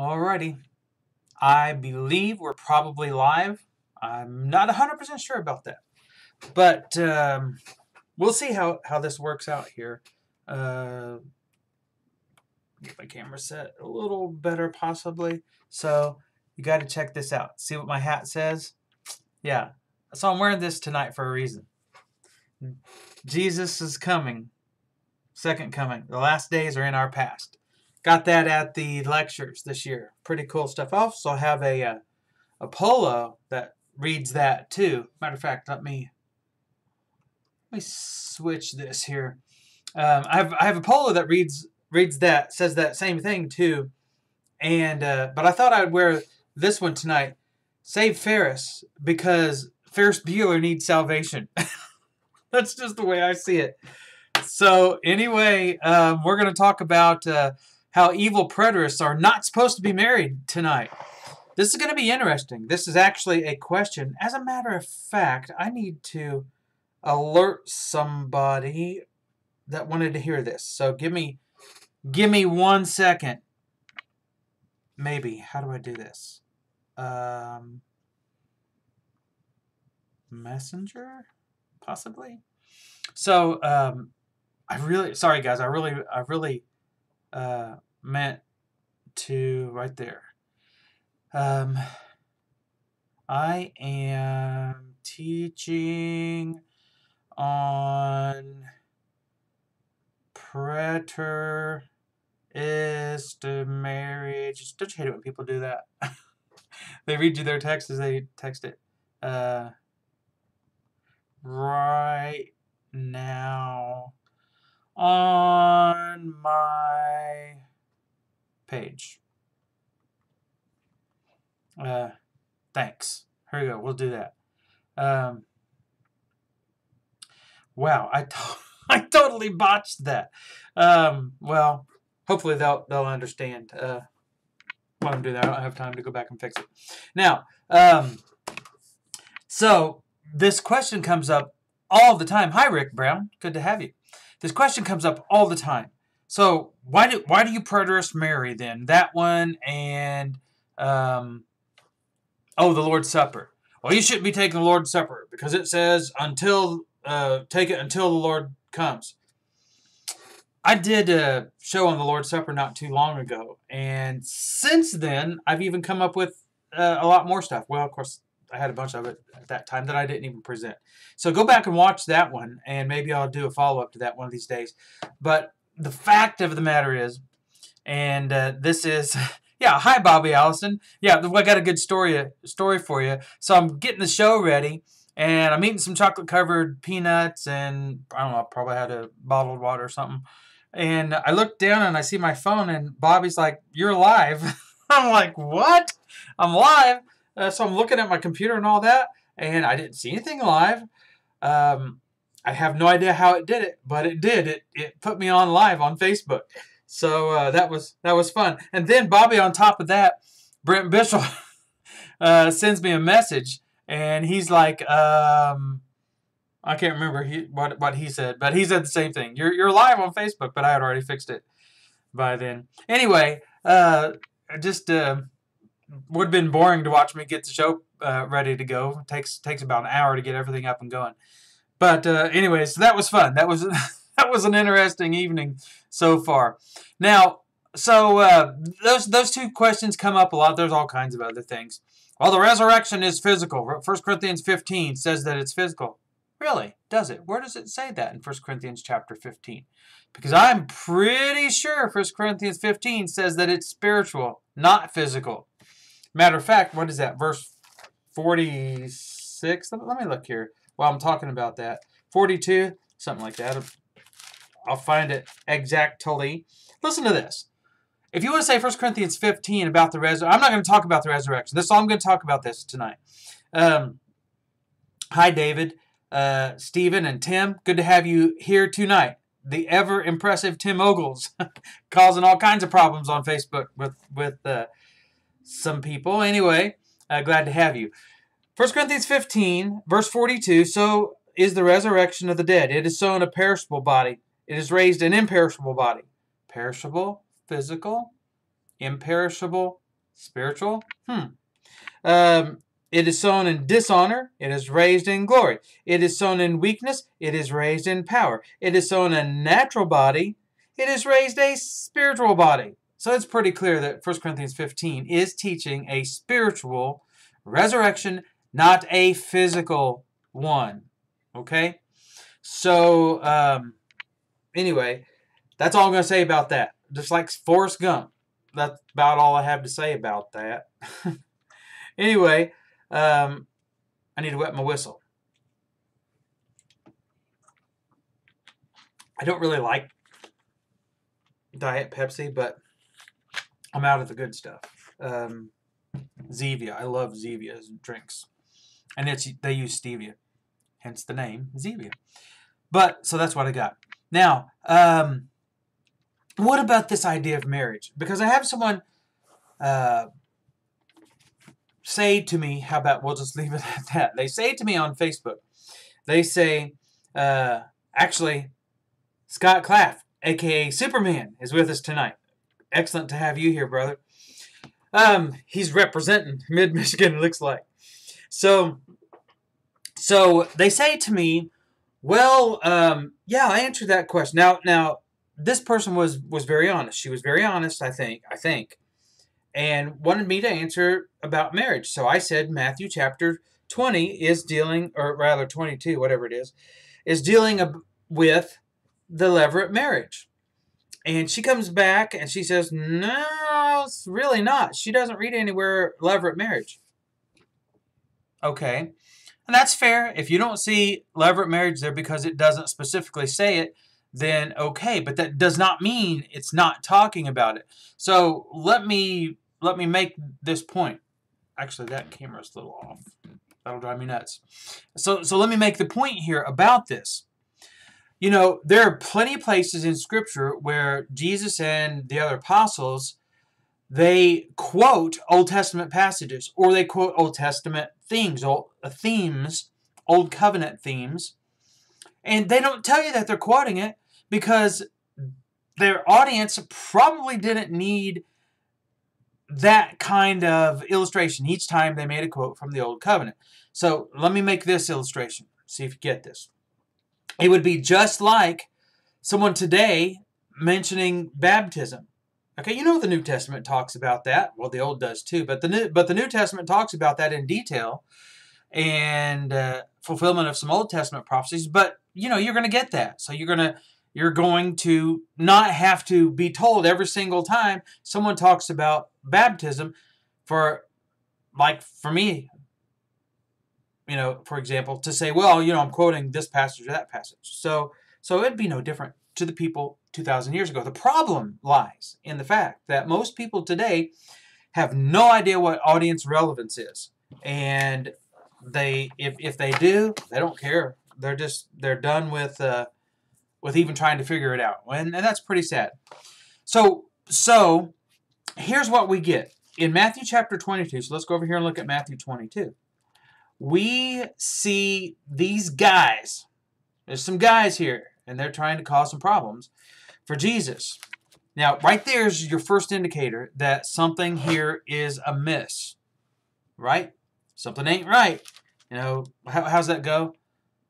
Alrighty. I believe we're probably live. I'm not 100% sure about that. But we'll see how this works out here. Get my camera set a little better possibly. So you got to check this out. See what my hat says? Yeah. So I'm wearing this tonight for a reason. Jesus is coming. Second coming. The last days are in our past. Got that at the lectures this year. Pretty cool stuff. I also have a polo that reads that too. Matter of fact, let me switch this here. I have a polo that reads that, says that same thing too. And but I thought I'd wear this one tonight. Save Ferris, because Ferris Bueller needs salvation. That's just the way I see it. So anyway, we're going to talk about how evil preterists are not supposed to be married tonight. This is going to be interesting. This is actually a question. As a matter of fact, I need to alert somebody that wanted to hear this. So give me 1 second. Maybe. How do I do this? Messenger? Possibly? So, sorry guys, I really meant to right there. I am teaching on preterist marriage. Don't you hate it when people do that? They read you their text as they text it. Right now on my page. Thanks. Here we go. We'll do that. Wow, I totally botched that. Well, hopefully they'll understand what I'm doing. I don't have time to go back and fix it. Now, so this question comes up all the time. Hi, Rick Brown. Good to have you. This question comes up all the time. So why do you preterists marry then? That one and the Lord's Supper. Well, you shouldn't be taking the Lord's Supper because it says take it until the Lord comes. I did a show on the Lord's Supper not too long ago, and since then I've even come up with a lot more stuff. Well, of course, I had a bunch of it at that time that I didn't even present. So go back and watch that one, and maybe I'll do a follow-up to that one of these days. But the fact of the matter is, and this is, yeah, hi, Bobby Allison. Yeah, I got a good story for you. So I'm getting the show ready, and I'm eating some chocolate-covered peanuts, and I don't know, I probably had a bottled water or something. And I look down, and I see my phone, and Bobby's like, "You're live." I'm like, "What? I'm live?" So I'm looking at my computer and all that, and I didn't see anything live. I have no idea how it did it, but it did. It put me on live on Facebook. So that was fun. And then Bobby, on top of that, Brent Bishop sends me a message, and he's like, I can't remember what he said, but he said the same thing. You're live on Facebook, but I had already fixed it by then. Anyway, just would have been boring to watch me get the show ready to go. It takes about an hour to get everything up and going. But anyways, that was fun. That was that was an interesting evening so far. Now, so those two questions come up a lot. There's all kinds of other things. Well, the resurrection is physical. 1 Corinthians 15 says that it's physical. Really? Does it? Where does it say that in 1 Corinthians chapter 15? Because I'm pretty sure 1 Corinthians 15 says that it's spiritual, not physical. Matter of fact, what is that? Verse 46? Let me look here while I'm talking about that. 42? Something like that. I'll find it exactly. Listen to this. If you want to say 1 Corinthians 15 about the resurrection, I'm not going to talk about the resurrection. I'm going to talk about this tonight. Hi, David, Stephen, and Tim. Good to have you here tonight. The ever-impressive Tim Ogles causing all kinds of problems on Facebook with some people. Anyway, glad to have you. 1 Corinthians 15, verse 42, so is the resurrection of the dead. It is sown a perishable body. It is raised an imperishable body. Perishable, physical, imperishable, Spiritual? It is sown in dishonor, it is raised in glory. It is sown in weakness, it is raised in power. It is sown a natural body, it is raised a spiritual body. So it's pretty clear that 1 Corinthians 15 is teaching a spiritual resurrection, not a physical one. Okay? So, anyway, that's all I'm going to say about that. Just like Forrest Gump. That's about all I have to say about that. Anyway, I need to wet my whistle. I don't really like Diet Pepsi, but I'm out of the good stuff. Zevia. I love Zevia's drinks. And they use stevia. Hence the name, Zevia. But, so that's what I got. Now, what about this idea of marriage? Because I have someone say to me, how about we'll just leave it at that. They say to me on Facebook, they say, actually, Scott Claff, a.k.a. Superman, is with us tonight. Excellent to have you here, brother. He's representing Mid-Michigan, it looks like. So they say to me, well, yeah, I answered that question. Now, this person was very honest. She was very honest, I think, and wanted me to answer about marriage. So I said Matthew chapter 20 is dealing, or rather 22, whatever it is dealing with the levirate marriage. And she comes back and she says, no, it's really not. She doesn't read anywhere levirate marriage. Okay. And that's fair. If you don't see levirate marriage there because it doesn't specifically say it, then okay. But that does not mean it's not talking about it. So let me make this point. Actually, that camera's a little off. That'll drive me nuts. So let me make the point here about this. You know, there are plenty of places in Scripture where Jesus and the other apostles, they quote Old Testament passages, or they quote Old Testament themes, Old Covenant themes, and they don't tell you that they're quoting it because their audience probably didn't need that kind of illustration each time they made a quote from the Old Covenant. So let me make this illustration. See if you get this. It would be just like someone today mentioning baptism. Okay, you know the New Testament talks about that. Well, the Old does too, but the New Testament talks about that in detail and fulfillment of some Old Testament prophecies. But you know you're going to get that, so you're going to not have to be told every single time someone talks about baptism. For me, you know, for example, to say, well, you know, I'm quoting this passage or that passage. So it'd be no different to the people 2,000 years ago. The problem lies in the fact that most people today have no idea what audience relevance is. And if they do, they don't care. They're done with even trying to figure it out. And that's pretty sad. So here's what we get. In Matthew chapter 22, so let's go over here and look at Matthew 22. We see these guys. There's some guys here, and they're trying to cause some problems for Jesus. Now, right there is your first indicator that something here is amiss. Right? Something ain't right. You know, how's that go?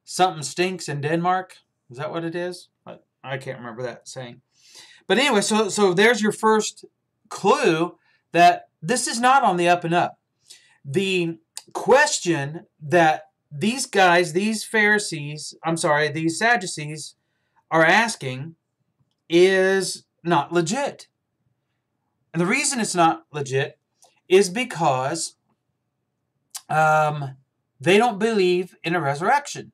Something stinks in Denmark? Is that what it is? I can't remember that saying. But anyway, so there's your first clue that this is not on the up and up. The question that these guys, these Sadducees are asking is not legit. And the reason it's not legit is because they don't believe in a resurrection.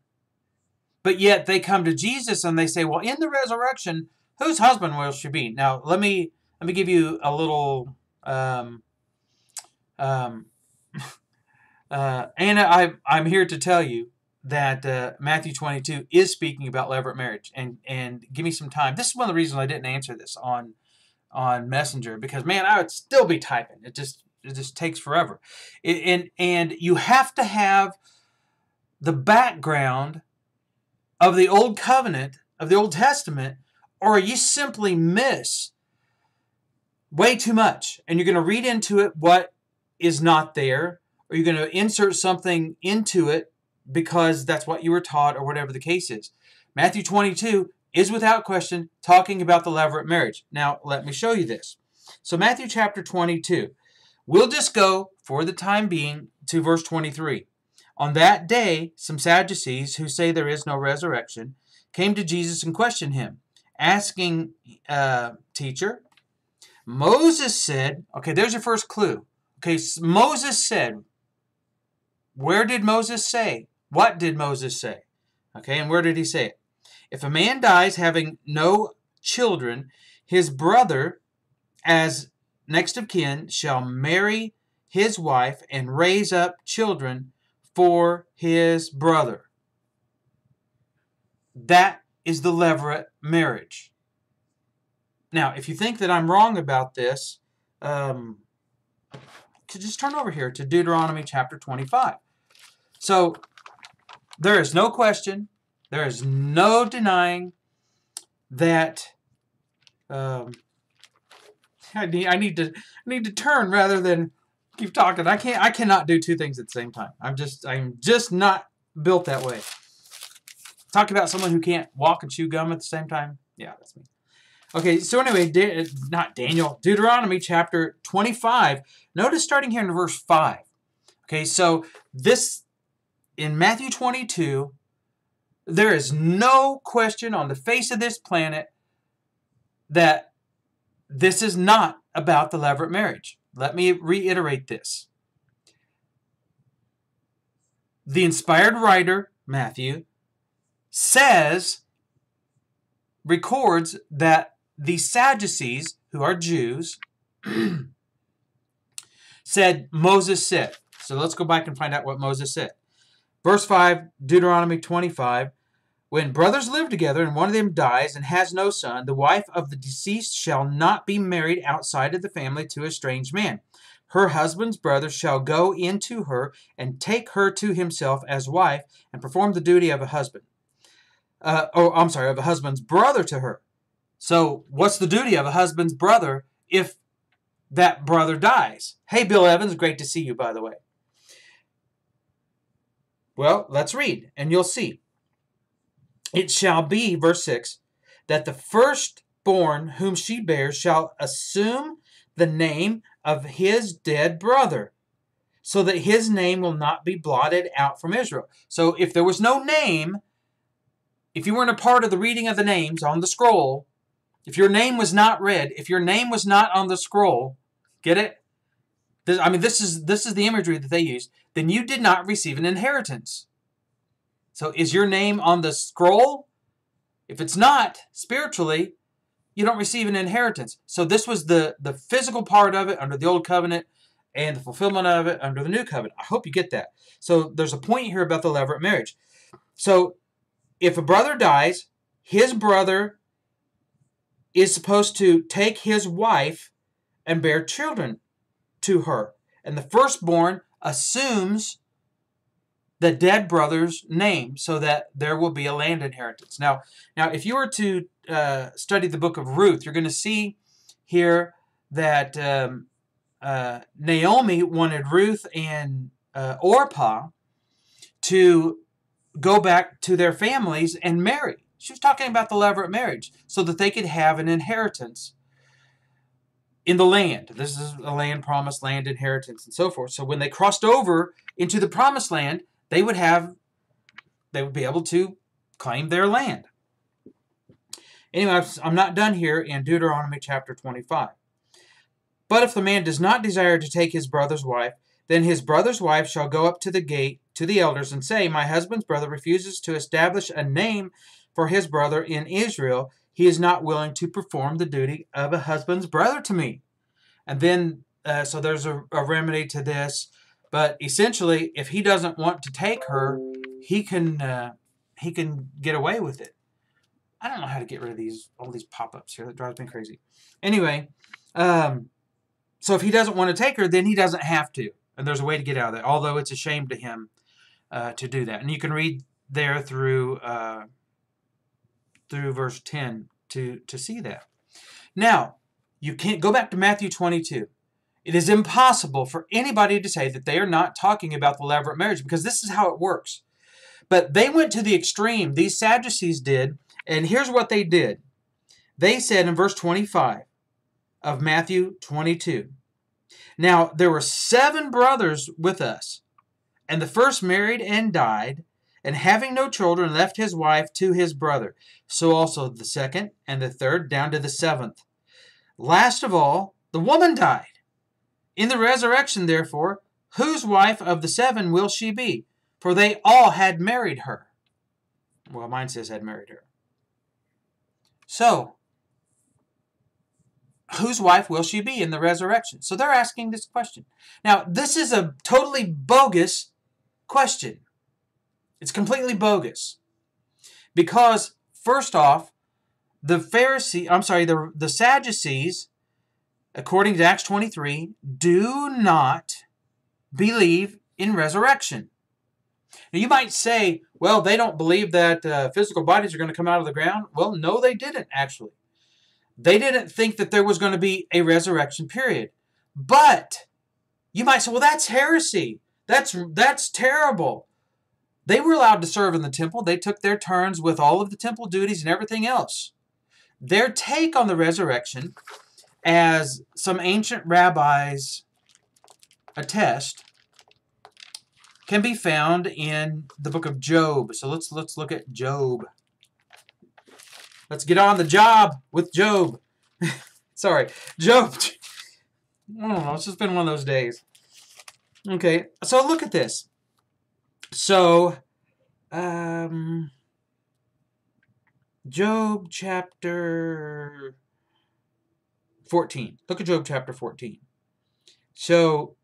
But yet they come to Jesus and they say, well, in the resurrection, whose husband will she be? Now, let me give you a little... Anna, I'm here to tell you that Matthew 22 is speaking about levirate marriage. And give me some time. This is one of the reasons I didn't answer this on Messenger, because, man, I would still be typing. It just takes forever. And you have to have the background of the Old Covenant, of the Old Testament, or you simply miss way too much. And you're going to read into it what is not there, or you're going to insert something into it because that's what you were taught, or whatever the case is. Matthew 22 is without question talking about the levirate marriage. Now, let me show you this. So Matthew chapter 22. We'll just go, for the time being, to verse 23. On that day, some Sadducees, who say there is no resurrection, came to Jesus and questioned him, asking, Teacher, Moses said, okay, there's your first clue. Okay, Moses said, where did Moses say? What did Moses say? Okay, and where did he say it? If a man dies having no children, his brother, as next of kin, shall marry his wife and raise up children for his brother. That is the levirate marriage. Now, if you think that I'm wrong about this, just turn over here to Deuteronomy chapter 25. So, there is no question, there is no denying that I need to turn rather than keep talking. I cannot do two things at the same time. I'm just not built that way. Talk about someone who can't walk and chew gum at the same time. Yeah, that's me. Okay, so anyway, Deuteronomy chapter 25. Notice starting here in verse 5. Okay, so this, in Matthew 22, there is no question on the face of this planet that this is not about the levirate marriage. Let me reiterate this. The inspired writer, Matthew, records that the Sadducees, who are Jews, said, Moses said. So let's go back and find out what Moses said. Verse 5, Deuteronomy 25. When brothers live together and one of them dies and has no son, the wife of the deceased shall not be married outside of the family to a strange man. Her husband's brother shall go into her and take her to himself as wife and perform the duty of a husband. Of a husband's brother to her. So, what's the duty of a husband's brother if that brother dies? Hey, Bill Evans, great to see you, by the way. Well, let's read, and you'll see. It shall be, verse 6, that the firstborn whom she bears shall assume the name of his dead brother, so that his name will not be blotted out from Israel. So, if there was no name, if you weren't a part of the reading of the names on the scroll, if your name was not read, if your name was not on the scroll, get it? This is the imagery that they use. Then you did not receive an inheritance. So is your name on the scroll? If it's not, spiritually, you don't receive an inheritance. So this was the physical part of it under the Old Covenant and the fulfillment of it under the New Covenant. I hope you get that. So there's a point here about the levirate marriage. So if a brother dies, his brother is supposed to take his wife and bear children to her. And the firstborn assumes the dead brother's name so that there will be a land inheritance. Now, if you were to study the book of Ruth, you're going to see here that Naomi wanted Ruth and Orpah to go back to their families and marry. She was talking about the levirate marriage so that they could have an inheritance in the land. This is a land promised, land inheritance, and so forth. So when they crossed over into the promised land, they would be able to claim their land. Anyway, I'm not done here in Deuteronomy chapter 25. But if the man does not desire to take his brother's wife, then his brother's wife shall go up to the gate to the elders and say, my husband's brother refuses to establish a name for his brother in Israel. He is not willing to perform the duty of a husband's brother to me. And then, so there's a remedy to this. But essentially, if he doesn't want to take her, he can get away with it. I don't know how to get rid of all these pop-ups here. That drives me crazy. Anyway, so if he doesn't want to take her, then he doesn't have to. And there's a way to get out of that, although it's a shame to him to do that. And you can read there through verse 10 to see that. Now, You can't go back to Matthew 22. It is impossible for anybody to say that they are not talking about the levirate marriage, because this is how it works. But they went to the extreme. These Sadducees did, and here's what they did. They said in verse 25 of Matthew 22, "Now there were 7 brothers with us, and the first married and died, and having no children left his wife to his brother. So also the second and the third, down to the 7th. Last of all, the woman died. In the resurrection, therefore, whose wife of the 7 will she be? For they all had married her." Well, mine says had married her. So, whose wife will she be in the resurrection? So they're asking this question. Now, this is a totally bogus question. It's completely bogus. Because, first off, the Sadducees, according to Acts 23, do not believe in resurrection. Now, you might say, well, they don't believe that physical bodies are going to come out of the ground. Well, no, they didn't, actually. They didn't think that there was going to be a resurrection period. But you might say, well, that's heresy. That's terrible. They were allowed to serve in the temple. They took their turns with all of the temple duties and everything else. Their take on the resurrection, as some ancient rabbis attest, can be found in the book of Job. So let's look at Job. Let's get on the job with Job. Sorry, Job. I don't know, it's just been one of those days. Okay, so look at this. So, Job chapter 14. Look at Job chapter 14. So,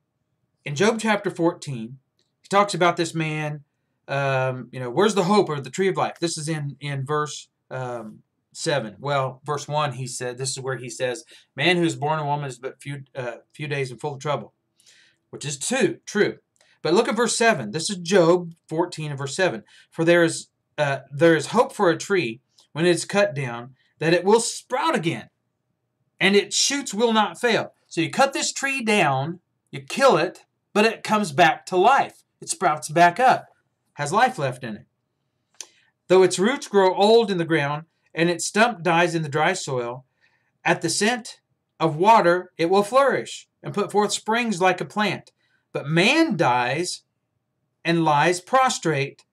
in Job chapter 14, he talks about this man, where's the hope of the tree of life? This is in verse 7. Well, verse 1, he said, this is where he says, man who is born a woman is but few days and full of trouble, which is true. But look at verse 7. This is Job 14 and verse 7. For there is hope for a tree when it is cut down, that it will sprout again, and its shoots will not fail. So you cut this tree down, you kill it, but it comes back to life. It sprouts back up, has life left in it. Though its roots grow old in the ground, and its stump dies in the dry soil, at the scent of water it will flourish, and put forth springs like a plant. But man dies and lies prostrate.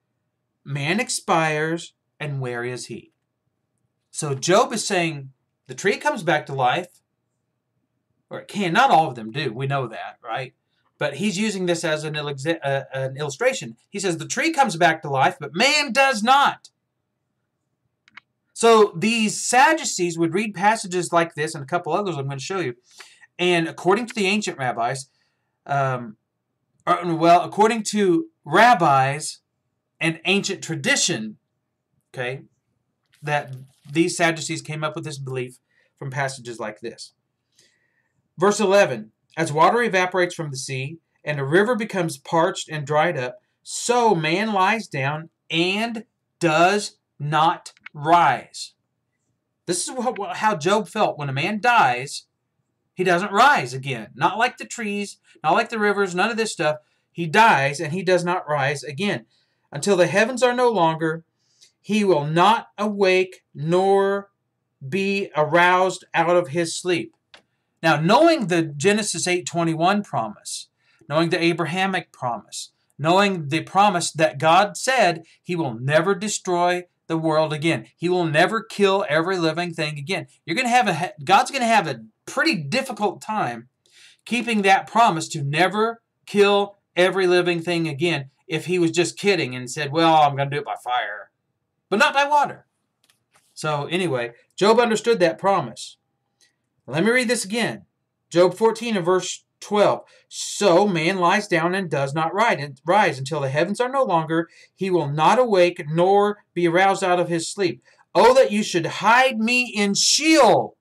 Man expires, and where is he? So Job is saying the tree comes back to life, or it can. Not all of them do. We know that, right? But he's using this as an illustration. He says the tree comes back to life, but man does not. So these Sadducees would read passages like this and a couple others I'm going to show you. And according to the ancient rabbis, according to rabbis and ancient tradition, okay, that these Sadducees came up with this belief from passages like this. Verse 11, as water evaporates from the sea, and a river becomes parched and dried up, so man lies down and does not rise. This is how Job felt. When a man dies, he doesn't rise again. Not like the trees, not like the rivers, none of this stuff. He dies and he does not rise again. Until the heavens are no longer, he will not awake nor be aroused out of his sleep. Now, knowing the Genesis 8:21 promise, knowing the Abrahamic promise, knowing the promise that God said he will never destroy the world again. He will never kill every living thing again. God's going to have a pretty difficult time keeping that promise to never kill every living thing again if he was just kidding and said, well, I'm going to do it by fire, but not by water. So anyway, Job understood that promise. Let me read this again. Job 14 and verse 12. So man lies down and does not rise until the heavens are no longer. He will not awake nor be aroused out of his sleep. Oh, that you should hide me in Sheol,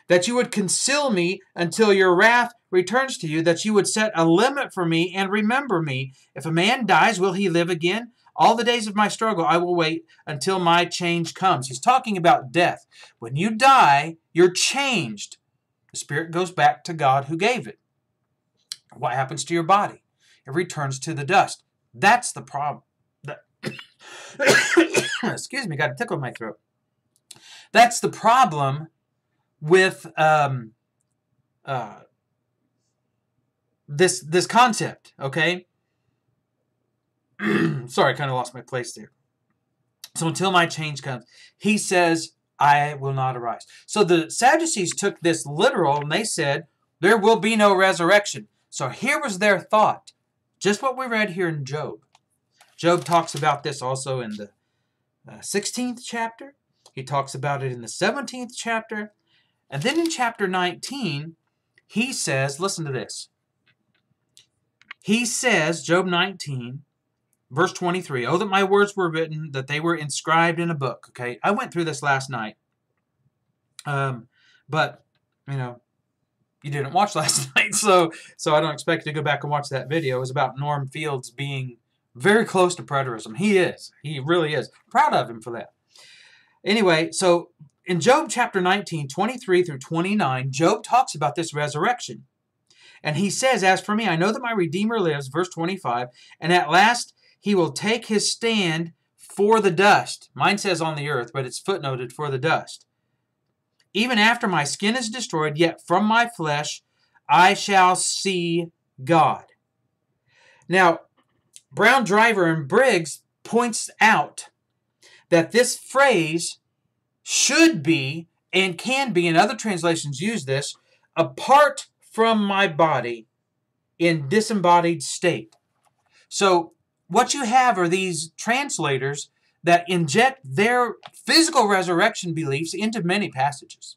that you would conceal me until your wrath returns to you, that you would set a limit for me and remember me. If a man dies, will he live again? All the days of my struggle, I will wait until my change comes. He's talking about death. When you die, you're changed. The spirit goes back to God who gave it. What happens to your body? It returns to the dust. That's the problem. Excuse me, got a tickle in my throat. That's the problem with this concept, okay? Sorry, I kind of lost my place there. So until my change comes, he says, I will not arise. So the Sadducees took this literal and they said, there will be no resurrection. So here was their thought. Just what we read here in Job. Job talks about this also in the 16th chapter. He talks about it in the 17th chapter. And then in chapter 19, he says, listen to this. He says, Job 19, verse 23, oh, that my words were written, that they were inscribed in a book. Okay, I went through this last night. But, you know, you didn't watch last night, so I don't expect you to go back and watch that video. It was about Norm Fields being very close to preterism. He is. He really is. Proud of him for that. Anyway, so in Job chapter 19, 23 through 29, Job talks about this resurrection. And he says, as for me, I know that my Redeemer lives, verse 25, and at last he will take his stand for the dust. Mine says on the earth, but it's footnoted for the dust. Even after my skin is destroyed, yet from my flesh I shall see God. Now, Brown, Driver, and Briggs points out that this phrase should be and can be, and other translations use this, apart from my body in disembodied state. So what you have are these translators that inject their physical resurrection beliefs into many passages.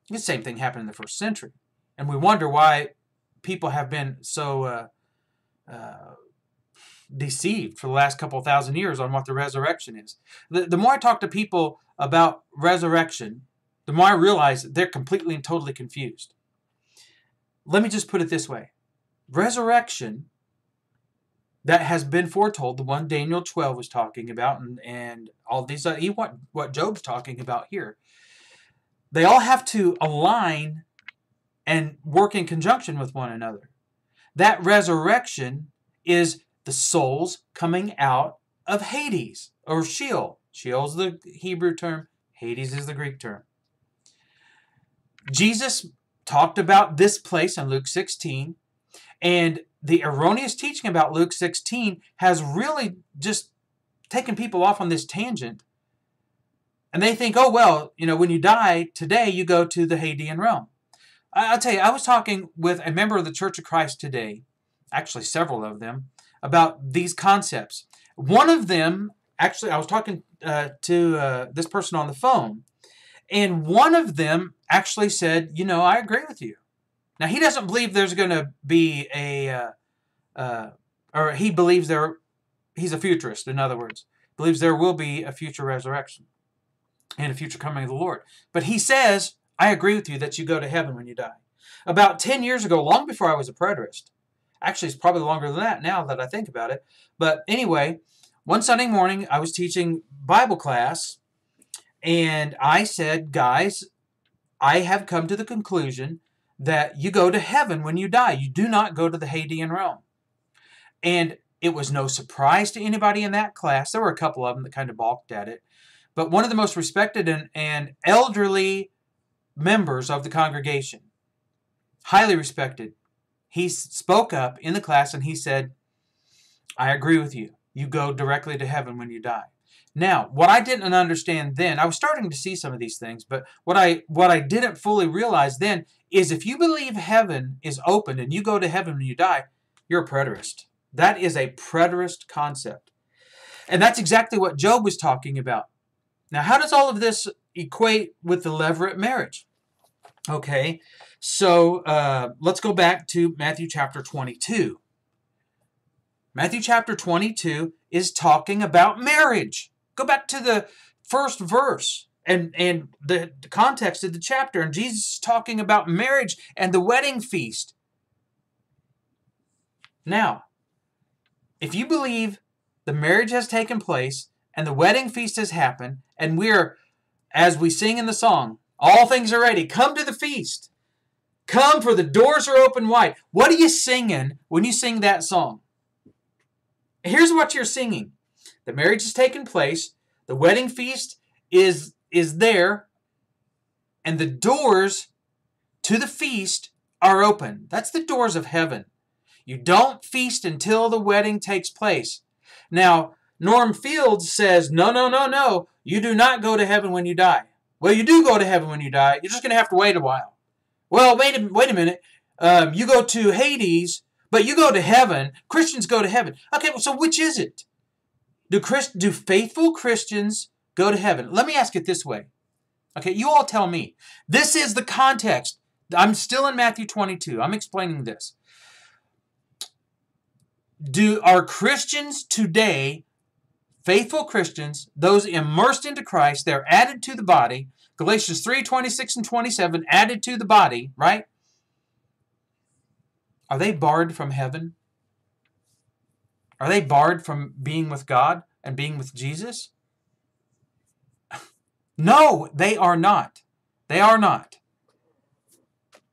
The same thing happened in the first century. And we wonder why people have been so deceived for the last couple thousand years on what the resurrection is. The more I talk to people about resurrection, the more I realize that they're completely and totally confused. Let me just put it this way. Resurrection that has been foretold, the one Daniel 12 was talking about, and all these, what Job's talking about here, they all have to align and work in conjunction with one another. That resurrection is the souls coming out of Hades, or Sheol. Sheol's the Hebrew term, Hades is the Greek term. Jesus talked about this place in Luke 16, and the erroneous teaching about Luke 16 has really just taken people off on this tangent. And they think, oh, well, you know, when you die today, you go to the Hadean realm. I'll tell you, I was talking with a member of the Church of Christ today, actually several of them, about these concepts. One of them, actually, I was talking to this person on the phone, and one of them actually said, you know, I agree with you. Now, he doesn't believe there's going to be or he believes he's a futurist, in other words, believes there will be a future resurrection and a future coming of the Lord. But he says, I agree with you that you go to heaven when you die. About 10 years ago, long before I was a preterist, actually it's probably longer than that now that I think about it, but anyway, one Sunday morning I was teaching Bible class, and I said, guys, I have come to the conclusion that you go to heaven when you die. You do not go to the Hadean realm. And it was no surprise to anybody in that class. There were a couple of them that kind of balked at it. But one of the most respected and elderly members of the congregation, highly respected, he spoke up in the class and he said, I agree with you. You go directly to heaven when you die. Now, what I didn't understand then, I was starting to see some of these things, but what I didn't fully realize then is if you believe heaven is open and you go to heaven when you die, you're a preterist. That is a preterist concept. And that's exactly what Job was talking about. Now, how does all of this equate with the levirate marriage? Okay, so let's go back to Matthew chapter 22. Matthew chapter 22 is talking about marriage. Go back to the first verse and the context of the chapter. And Jesus is talking about marriage and the wedding feast. Now, if you believe the marriage has taken place, and the wedding feast has happened, and we're, as we sing in the song, all things are ready. Come to the feast. Come, for the doors are open wide. What are you singing when you sing that song? Here's what you're singing. The marriage has taken place. The wedding feast is there. And the doors to the feast are open. That's the doors of heaven. You don't feast until the wedding takes place. Now, Norm Fields says, no. You do not go to heaven when you die. Well, you do go to heaven when you die. You're just going to have to wait a while. Well, wait a minute. You go to Hades, but you go to heaven. Christians go to heaven. Okay, well, so which is it? Do faithful Christians go to heaven? Let me ask it this way. Okay, you all tell me. This is the context. I'm still in Matthew 22. I'm explaining this. Are Christians today, faithful Christians, those immersed into Christ, they're added to the body, Galatians 3:26 and 27, added to the body, right? Are they barred from heaven? Are they barred from being with God and being with Jesus? No, they are not. They are not.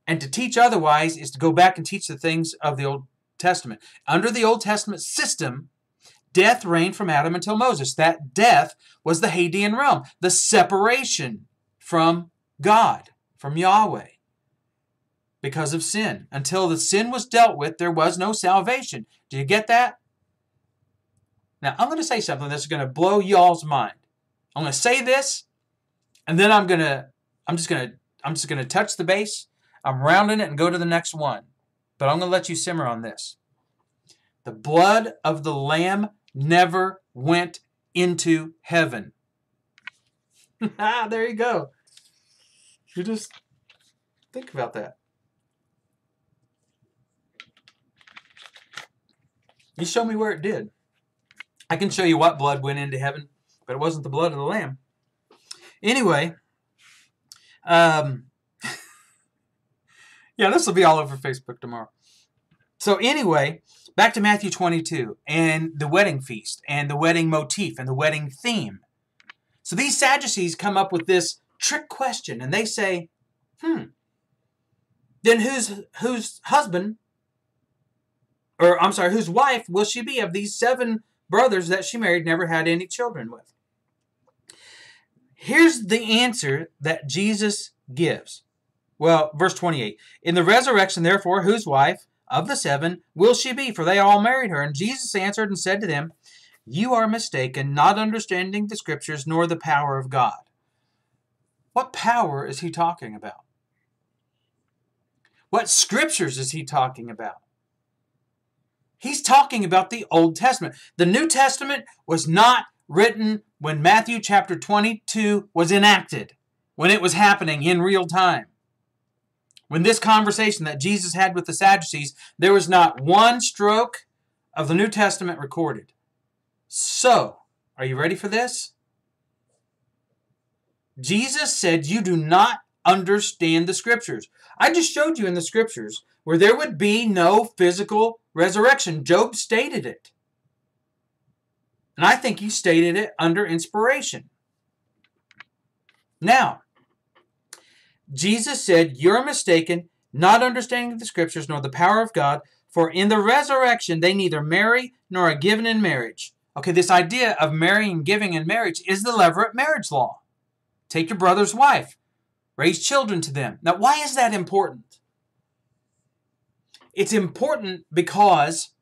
And to teach otherwise is to go back and teach the things of the Old Testament. Under the Old Testament system, death reigned from Adam until Moses. That death was the Hadean realm, the separation from God, from Yahweh, because of sin. Until the sin was dealt with, there was no salvation. Do you get that? Now, I'm going to say something that's going to blow y'all's mind. I'm going to say this, and then I'm just going to touch the base. I'm rounding it and go to the next one. But I'm going to let you simmer on this. The blood of the Lamb never went into heaven. There you go. You just think about that. You show me where it did. I can show you what blood went into heaven, but it wasn't the blood of the Lamb. Anyway, yeah, this will be all over Facebook tomorrow. So anyway, back to Matthew 22 and the wedding feast and the wedding motif and the wedding theme. So these Sadducees come up with this trick question and they say, then whose husband, or I'm sorry, whose wife will she be of these 7 brothers that she married, never had any children with? Here's the answer that Jesus gives. Well, verse 28. In the resurrection, therefore, whose wife of the 7 will she be? For they all married her. And Jesus answered and said to them, you are mistaken, not understanding the Scriptures nor the power of God. What power is he talking about? What Scriptures is he talking about? He's talking about the Old Testament. The New Testament was not written when Matthew chapter 22 was enacted, when it was happening in real time. When this conversation that Jesus had with the Sadducees, there was not one stroke of the New Testament recorded. So, are you ready for this? Jesus said, you do not understand the Scriptures. I just showed you in the Scriptures where there would be no physical resurrection. Job stated it. And I think he stated it under inspiration. Now, Jesus said, you're mistaken, not understanding the Scriptures nor the power of God, for in the resurrection they neither marry nor are given in marriage. Okay, this idea of marrying and giving in marriage is the Levirate marriage law. Take your brother's wife. Raise children to them. Now, why is that important? It's important because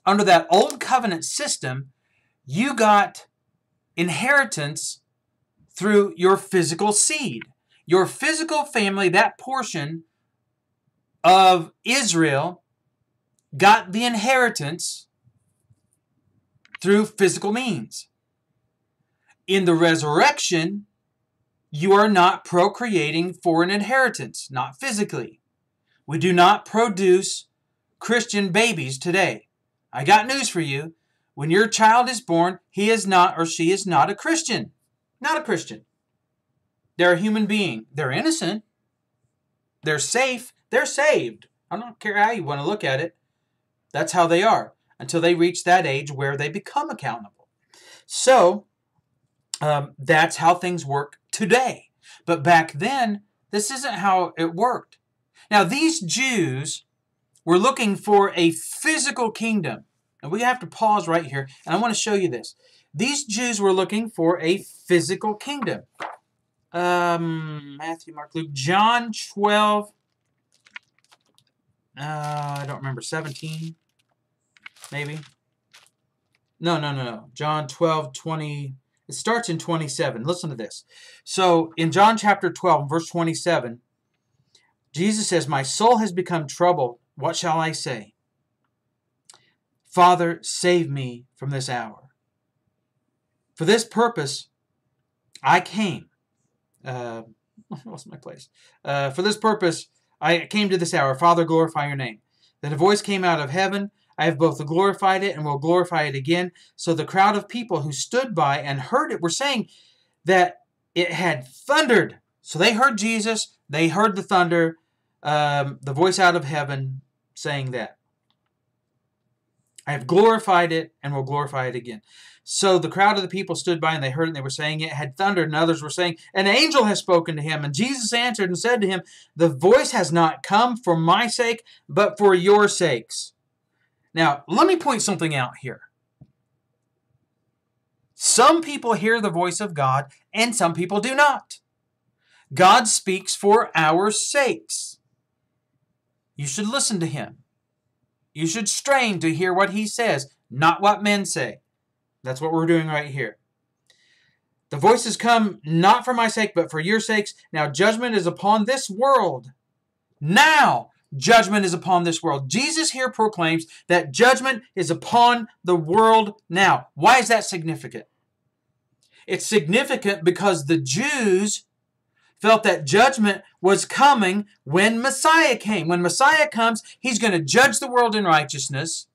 under that old covenant system, you got inheritance through your physical seed. Your physical family, that portion of Israel, got the inheritance through physical means. In the resurrection, you are not procreating for an inheritance, not physically. We do not produce Christian babies today. I got news for you. When your child is born, he is not or she is not a Christian. Not a Christian. They're a human being. They're innocent. They're safe. They're saved. I don't care how you want to look at it. That's how they are until they reach that age where they become accountable. So, that's how things work today. But back then, this isn't how it worked. Now, these Jews were looking for a physical kingdom. And we have to pause right here, and I want to show you this. These Jews were looking for a physical kingdom. Matthew, Mark, Luke, John 12. I don't remember, 17, maybe. No. John 12, 20. It starts in 27. Listen to this. So in John chapter 12, verse 27, Jesus says, "My soul has become troubled. What shall I say? Father, save me from this hour. For this purpose I came." I lost my place. "For this purpose I came to this hour. Father, glorify your name." Then a voice came out of heaven. "I have both glorified it and will glorify it again." So the crowd of people who stood by and heard it were saying that it had thundered. So they heard Jesus. They heard the thunder, the voice out of heaven saying that. "I have glorified it and will glorify it again." So the crowd of the people stood by and they heard it and they were saying it had thundered, and others were saying, "An angel has spoken to him." And Jesus answered and said to him, "The voice has not come for my sake, but for your sakes." Now, let me point something out here. Some people hear the voice of God and some people do not. God speaks for our sakes. You should listen to him. You should strain to hear what he says, not what men say. That's what we're doing right here. "The voice has come not for my sake, but for your sakes. Now judgment is upon this world." Now judgment is upon this world. Jesus here proclaims that judgment is upon the world now. Why is that significant? It's significant because the Jews felt that judgment was coming when Messiah came. When Messiah comes, he's going to judge the world in righteousness.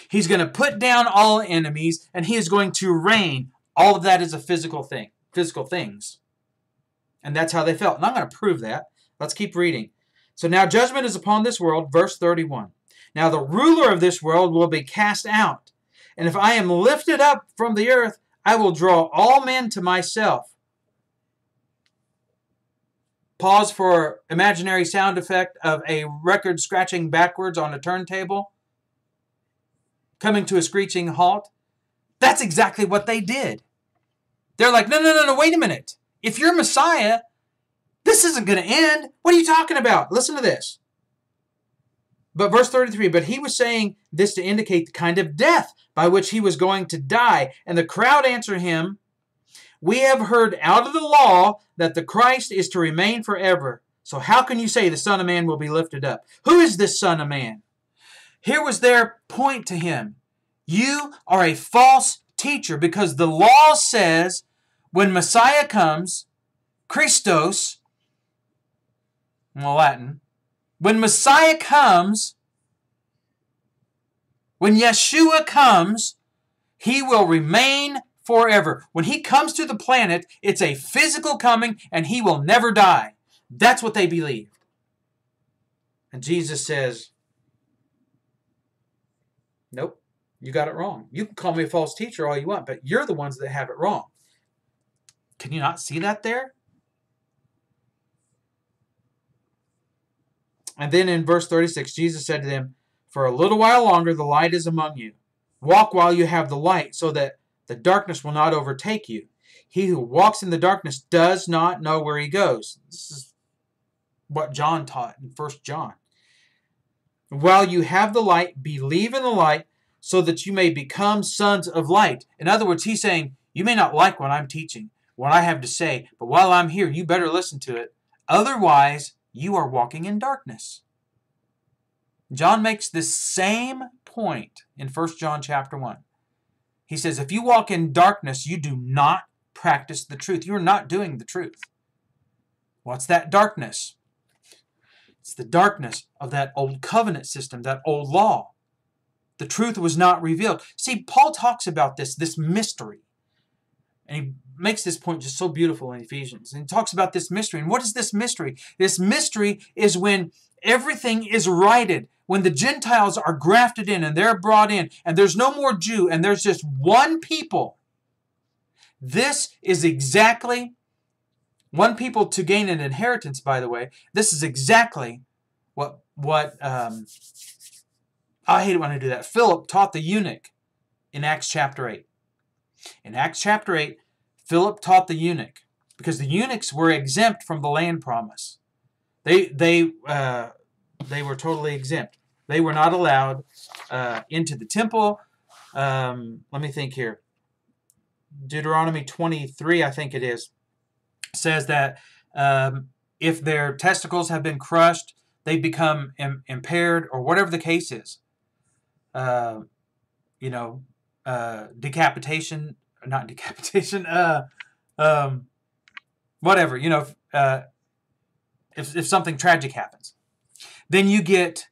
He's going to put down all enemies, and he is going to reign. All of that is a physical thing, physical things. And that's how they felt. And I'm going to prove that. Let's keep reading. So now judgment is upon this world, verse 31. "Now the ruler of this world will be cast out. And if I am lifted up from the earth, I will draw all men to myself." Pause for imaginary sound effect of a record scratching backwards on a turntable, coming to a screeching halt. That's exactly what they did. They're like, no, wait a minute. If you're Messiah, this isn't going to end. What are you talking about? Listen to this. But verse 33, "But he was saying this to indicate the kind of death by which he was going to die. And the crowd answered him, 'We have heard out of the law that the Christ is to remain forever. So how can you say the Son of Man will be lifted up? Who is this Son of Man?'" Here was their point to him. You are a false teacher because the law says when Messiah comes, Christos, in Latin, when Messiah comes, when Yeshua comes, he will remain forever. When he comes to the planet, it's a physical coming and he will never die. That's what they believed. And Jesus says, "Nope, you got it wrong. You can call me a false teacher all you want, but you're the ones that have it wrong." Can you not see that there? And then in verse 36, Jesus said to them, "For a little while longer the light is among you. Walk while you have the light, so that the darkness will not overtake you. He who walks in the darkness does not know where he goes." This is what John taught in 1 John. "While you have the light, believe in the light, so that you may become sons of light." In other words, he's saying, you may not like what I'm teaching, what I have to say, but while I'm here, you better listen to it. Otherwise, you are walking in darkness. John makes this same point in 1 John chapter 1. He says, if you walk in darkness, you do not practice the truth. You are not doing the truth. What's that darkness? It's the darkness of that old covenant system, that old law. The truth was not revealed. See, Paul talks about this mystery. And he makes this point just so beautiful in Ephesians. And he talks about this mystery. And what is this mystery? This mystery is when everything is righted, when the Gentiles are grafted in and they're brought in, and there's no more Jew, and there's just one people. This is exactly, one people to gain an inheritance, by the way, this is exactly what I hate it when I do that. Philip taught the eunuch in Acts chapter 8. In Acts chapter 8, Philip taught the eunuch, because the eunuchs were exempt from the land promise. They were totally exempt. They were not allowed into the temple. Let me think here. Deuteronomy 23, I think it is, says that if their testicles have been crushed, they become impaired, or whatever the case is. Decapitation, not decapitation, whatever, if something tragic happens, then you get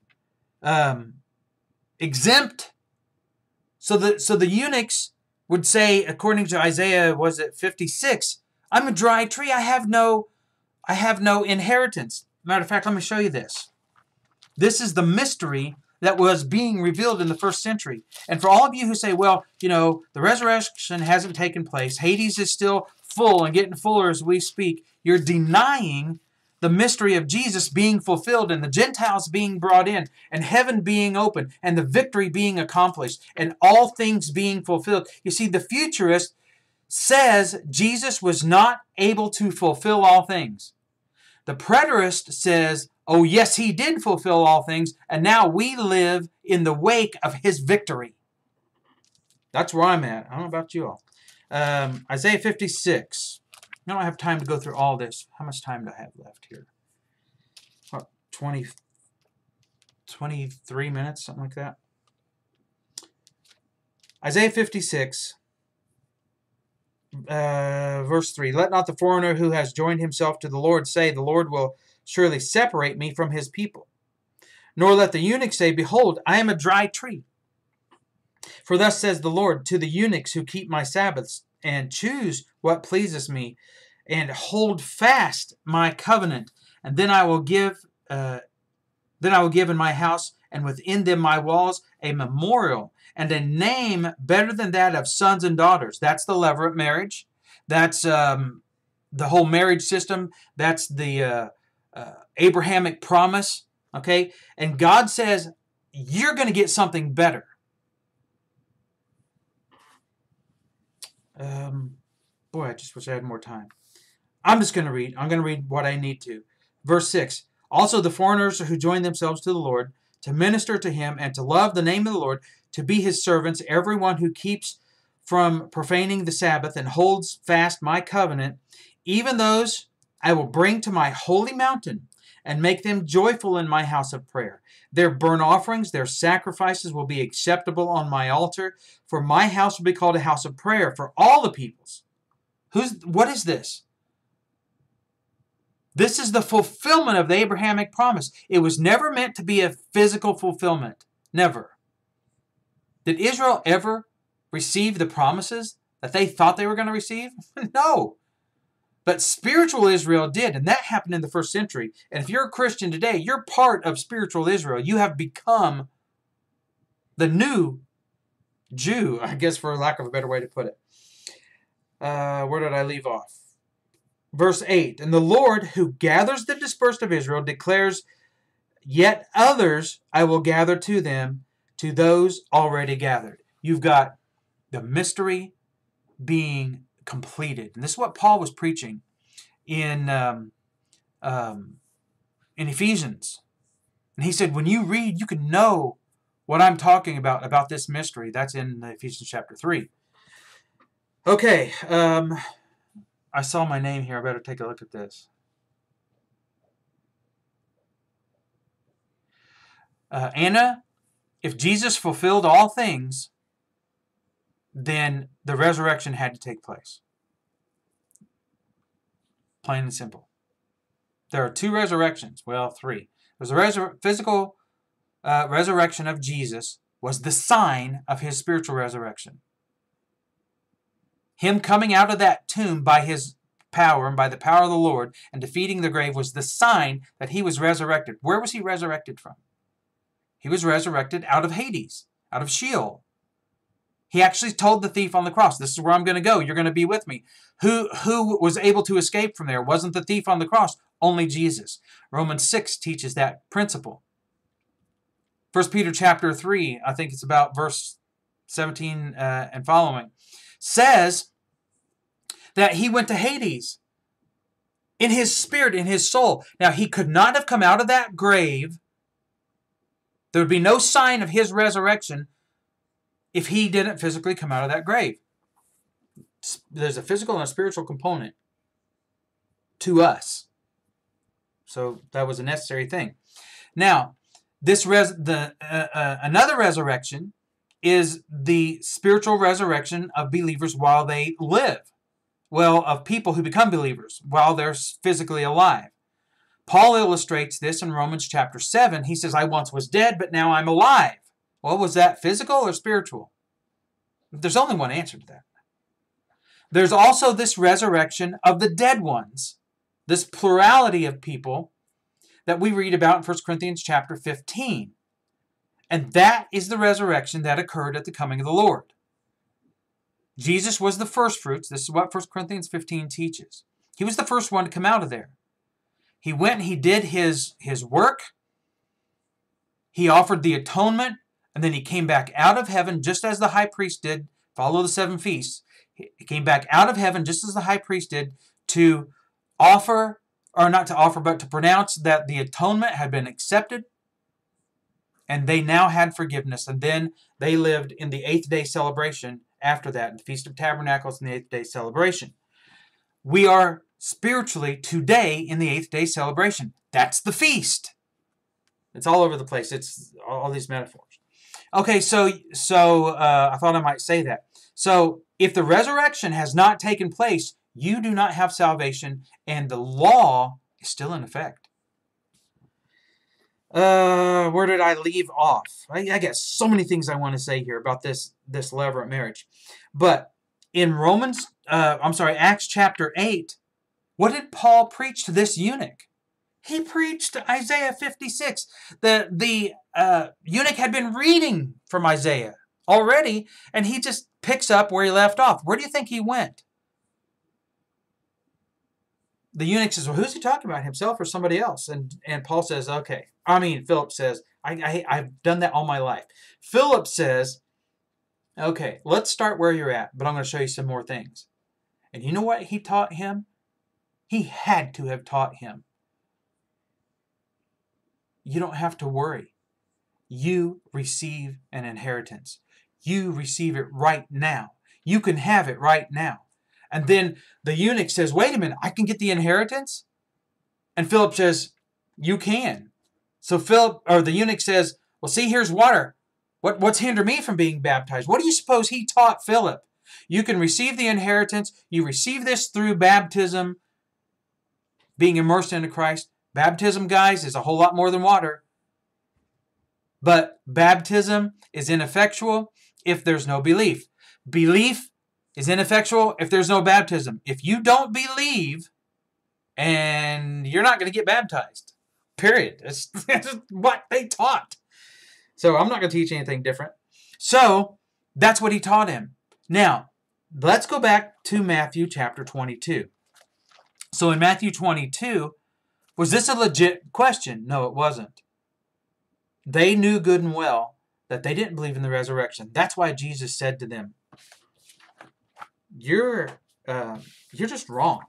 exempt. So the eunuchs would say, according to Isaiah, was it 56, I'm a dry tree, I have no inheritance. Matter of fact, let me show you this. This is the mystery that was being revealed in the first century. And for all of you who say, well, the resurrection hasn't taken place, Hades is still full and getting fuller as we speak, you're denying the mystery of Jesus being fulfilled and the Gentiles being brought in and heaven being open and the victory being accomplished and all things being fulfilled. You see, the futurist says Jesus was not able to fulfill all things. The preterist says, oh yes, he did fulfill all things, and now we live in the wake of his victory. That's where I'm at. I don't know about you all. Isaiah 56. I don't have time to go through all this. How much time do I have left here? What, 23 minutes, something like that. Isaiah 56, verse 3. Let not the foreigner who has joined himself to the Lord say, the Lord will surely separate me from his people. Nor let the eunuch say, behold, I am a dry tree. For thus says the Lord to the eunuchs who keep my Sabbaths, and choose what pleases me, and hold fast my covenant, and then I will give in my house, and within them my walls, a memorial, and a name better than that of sons and daughters. That's the levirate marriage. That's the whole marriage system. That's the Abrahamic promise. Okay? And God says, you're going to get something better. Boy, I just wish I had more time. I'm going to read what I need to. Verse 6. Also the foreigners who join themselves to the Lord, to minister to him, and to love the name of the Lord, to be his servants, everyone who keeps from profaning the Sabbath and holds fast my covenant, even those I will bring to my holy mountain and make them joyful in my house of prayer. Their burnt offerings, their sacrifices will be acceptable on my altar, for my house will be called a house of prayer for all the peoples. What is this? This is the fulfillment of the Abrahamic promise. It was never meant to be a physical fulfillment. Never. Did Israel ever receive the promises that they thought they were going to receive? No. But spiritual Israel did, and that happened in the first century. And if you're a Christian today, you're part of spiritual Israel. You have become the new Jew, I guess, for lack of a better way to put it. Where did I leave off? Verse 8, and the Lord who gathers the dispersed of Israel declares, yet others I will gather to them, to those already gathered. You've got the mystery being completed. And this is what Paul was preaching in Ephesians. And he said, when you read, you can know what I'm talking about this mystery. That's in Ephesians chapter 3. Okay, I saw my name here. I better take a look at this. Anna, if Jesus fulfilled all things, then the resurrection had to take place. Plain and simple. There are two resurrections. Well, three. There's a physical resurrection of Jesus was the sign of his spiritual resurrection. Him coming out of that tomb by his power and by the power of the Lord and defeating the grave was the sign that he was resurrected. Where was he resurrected from? He was resurrected out of Hades, out of Sheol. He actually told the thief on the cross, this is where I'm going to go. You're going to be with me. Who was able to escape from there? Wasn't the thief on the cross? Only Jesus. Romans 6 teaches that principle. 1 Peter chapter 3, I think it's about verse 17 and following, says that he went to Hades in his spirit, in his soul. Now, he could not have come out of that grave. There would be no sign of his resurrection if he didn't physically come out of that grave. There's a physical and a spiritual component to us. So that was a necessary thing. Now, another resurrection is the spiritual resurrection of believers while they live. Well, of people who become believers while they're physically alive. Paul illustrates this in Romans chapter 7. He says, I once was dead, but now I'm alive. Well, was that physical or spiritual? There's only one answer to that. There's also this resurrection of the dead ones, this plurality of people that we read about in 1 Corinthians chapter 15. And that is the resurrection that occurred at the coming of the Lord. Jesus was the first fruits. This is what 1 Corinthians 15 teaches. He was the first one to come out of there. He went and he did his work. He offered the atonement, and then he came back out of heaven just as the high priest did, follow the 7 feasts. He came back out of heaven just as the high priest did to offer, or not to offer, but to pronounce that the atonement had been accepted, and they now had forgiveness. And then they lived in the 8th day celebration after that, in the Feast of Tabernacles and the 8th day celebration. We are spiritually today in the 8th day celebration. That's the feast. It's all over the place. It's all these metaphors. Okay, so I thought I might say that. So if the resurrection has not taken place, you do not have salvation, and the law is still in effect. Where did I leave off? I got so many things I want to say here about this levirate marriage. But in Acts chapter 8, what did Paul preach to this eunuch? He preached Isaiah 56. The eunuch had been reading from Isaiah already, and he just picks up where he left off. Where do you think he went? The eunuch says, well, who's he talking about, himself or somebody else? And Paul says, Philip says, I've done that all my life. Philip says, okay, let's start where you're at, but I'm going to show you some more things. And you know what he taught him? He had to have taught him. You don't have to worry. You receive an inheritance. You receive it right now. You can have it right now. And then the eunuch says, wait a minute, I can get the inheritance? And Philip says, you can. So the eunuch says, well, see, here's water. What's hinder me from being baptized? What do you suppose he taught Philip? You can receive the inheritance. You receive this through baptism, being immersed into Christ. Baptism, guys, is a whole lot more than water. But baptism is ineffectual if there's no belief. Belief is ineffectual if there's no baptism. If you don't believe, and you're not going to get baptized. Period. That's what they taught. So I'm not going to teach anything different. So that's what he taught him. Now, let's go back to Matthew chapter 22. So in Matthew 22, was this a legit question? No, it wasn't. They knew good and well that they didn't believe in the resurrection. That's why Jesus said to them, you're just wrong.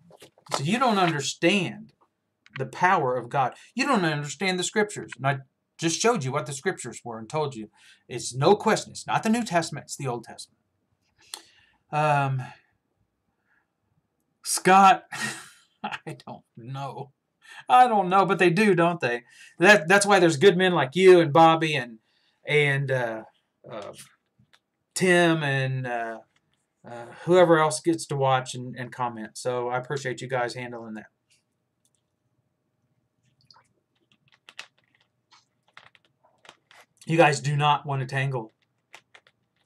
So you don't understand the power of God. You don't understand the Scriptures. And I just showed you what the Scriptures were and told you. It's no question. It's not the New Testament. It's the Old Testament. Scott, I don't know. But they do, don't they? That's why there's good men like you and Bobby and Tim and whoever else gets to watch and comment. So I appreciate you guys handling that. You guys do not want to tangle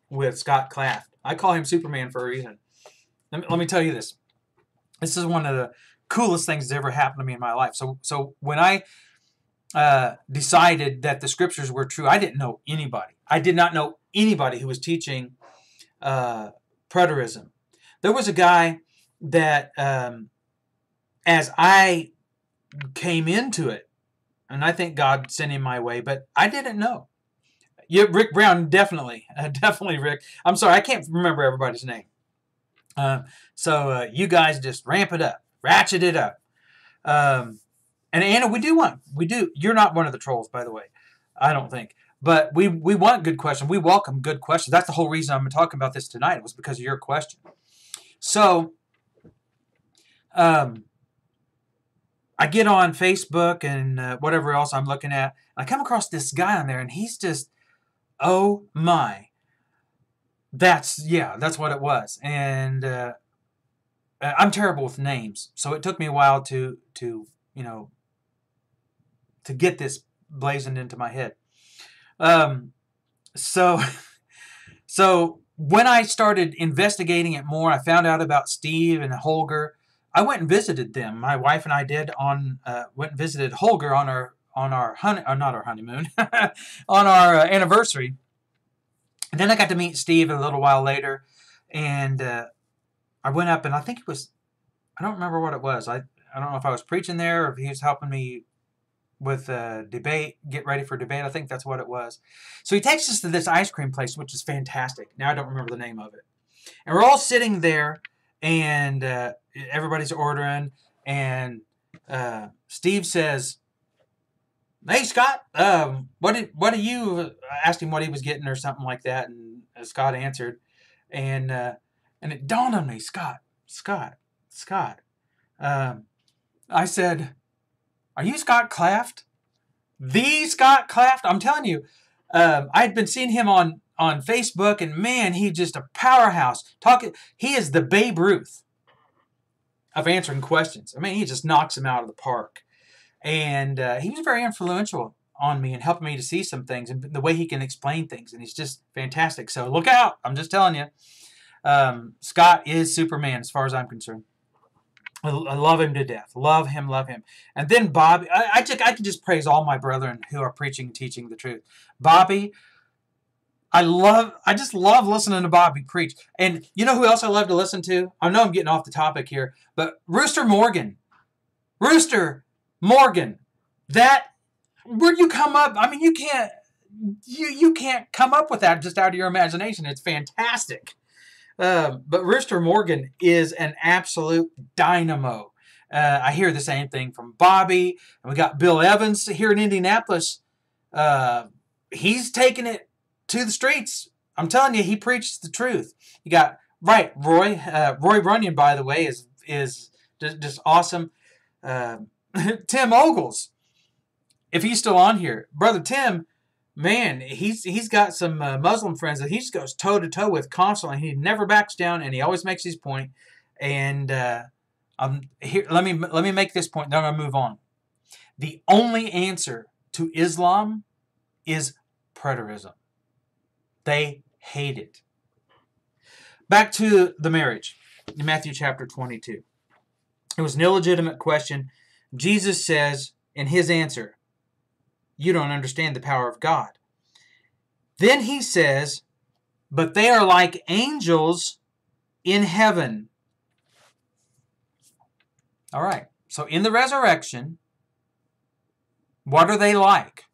with Scott Claft. I call him Superman for a reason. Let me tell you this. This is one of the coolest things that's ever happened to me in my life. So when I decided that the Scriptures were true, I didn't know anybody. I did not know anybody who was teaching preterism. There was a guy that, as I came into it, and I think God sent him my way, but I didn't know. Yeah, Rick Brown, definitely. Definitely, Rick. I'm sorry, I can't remember everybody's name. So you guys just ramp it up, ratchet it up. And Anna, we do. You're not one of the trolls, by the way. I don't think. But we want good questions. We welcome good questions. That's the whole reason I'm talking about this tonight. It was because of your question. So, I get on Facebook and whatever else I'm looking at. I come across this guy on there, and he's just, oh my. That's what it was. And I'm terrible with names, so it took me a while to get this blazoned into my head. So when I started investigating it more, I found out about Steve and Holger. I went and visited them. My wife and I went and visited Holger on our not our honeymoon, on our anniversary. And then I got to meet Steve a little while later, and I went up, and I think it was, I don't remember what it was. I don't know if I was preaching there or if he was helping me with debate, get ready for debate. I think that's what it was. So he takes us to this ice cream place, which is fantastic. Now I don't remember the name of it. And we're all sitting there, and everybody's ordering, and Steve says, "Hey, Scott, what do you," asked him what he was getting or something like that, and Scott answered, and it dawned on me, Scott. I said, "Are you Scott Claft? The Scott Claft?" I'm telling you, I'd been seeing him on Facebook, and man, he's just a powerhouse. He is the Babe Ruth of answering questions. I mean, he just knocks them out of the park. And he was very influential on me and helping me to see some things and the way he can explain things. And he's just fantastic. So look out. I'm just telling you. Scott is Superman as far as I'm concerned. I love him to death. Love him. And then Bobby. I can just praise all my brethren who are preaching and teaching the truth. Bobby, I just love listening to Bobby preach. And you know who else I love to listen to? I know I'm getting off the topic here, but Rooster Morgan. Where'd you come up? I mean, you can't come up with that just out of your imagination. It's fantastic. But Rooster Morgan is an absolute dynamo. I hear the same thing from Bobby, and we got Bill Evans here in Indianapolis. He's taking it to the streets. I'm telling you, he preaches the truth. You got Roy Runyon, by the way, is just awesome. Tim Ogles, if he's still on here, brother Tim, man, he's got some Muslim friends that he just goes toe to toe with constantly. He never backs down, and he always makes his point. And here, let me make this point. Then I'm gonna move on. The only answer to Islam is preterism. They hate it. Back to the marriage in Matthew chapter 22. It was an illegitimate question. Jesus says in his answer, "You don't understand the power of God." Then he says, "But they are like angels in heaven." All right. So in the resurrection, what are they like?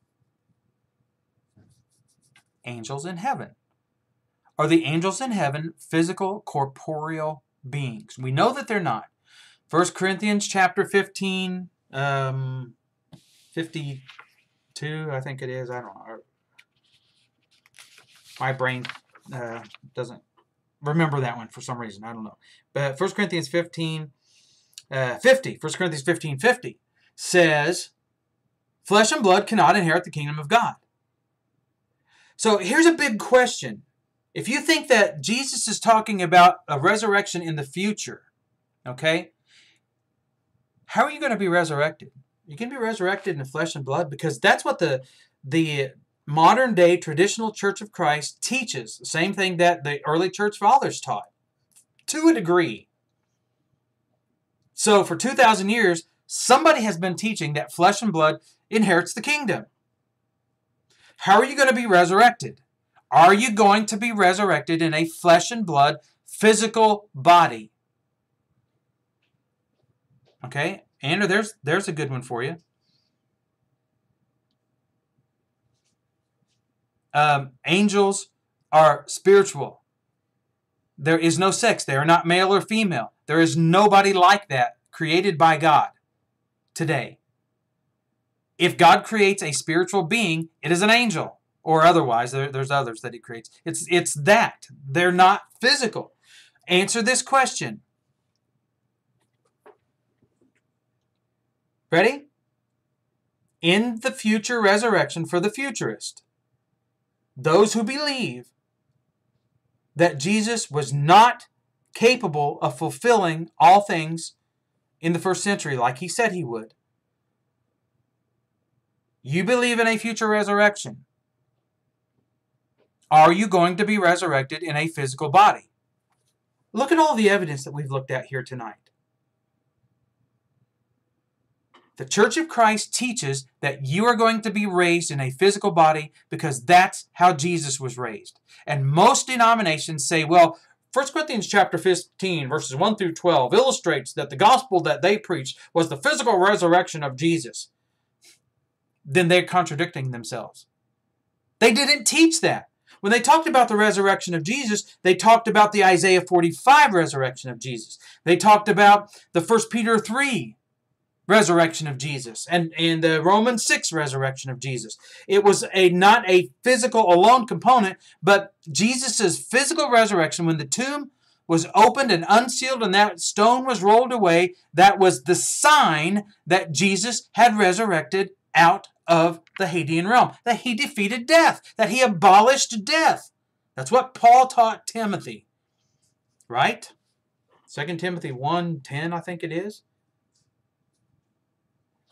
Angels in heaven. Are the angels in heaven physical, corporeal beings? We know that they're not. 1 Corinthians chapter 15, 52, I think it is. I don't know. My brain doesn't remember that one for some reason. I don't know. But 1 Corinthians 15, 50. 1 Corinthians 15:50 says, "Flesh and blood cannot inherit the kingdom of God." So here's a big question. If you think that Jesus is talking about a resurrection in the future, okay, how are you going to be resurrected? You can be resurrected in flesh and blood, because that's what the modern day traditional Church of Christ teaches. The same thing that the early church fathers taught, to a degree. So for 2,000 years, somebody has been teaching that flesh and blood inherits the kingdom. How are you going to be resurrected? Are you going to be resurrected in a flesh and blood, physical body? Okay, Andrew, there's a good one for you. Angels are spiritual. There is no sex. They are not male or female. There is nobody like that created by God today. If God creates a spiritual being, it is an angel, or otherwise. There's others that he creates. It's that. They're not physical. Answer this question. Ready? In the future resurrection for the futurist, those who believe that Jesus was not capable of fulfilling all things in the first century like he said he would. You believe in a future resurrection. Are you going to be resurrected in a physical body? Look at all the evidence that we've looked at here tonight. The Church of Christ teaches that you are going to be raised in a physical body because that's how Jesus was raised. And most denominations say, well, 1 Corinthians chapter 15, verses 1 through 12, illustrates that the gospel that they preached was the physical resurrection of Jesus. Then they're contradicting themselves. They didn't teach that. When they talked about the resurrection of Jesus, they talked about the Isaiah 45 resurrection of Jesus. They talked about the 1 Peter 3 resurrection of Jesus and the Romans 6 resurrection of Jesus. It was not a physical alone component, but Jesus' physical resurrection, when the tomb was opened and unsealed and that stone was rolled away, that was the sign that Jesus had resurrected out of the Hadean realm, that he defeated death, that he abolished death. That's what Paul taught Timothy, right? 2 Timothy 1:10, I think it is.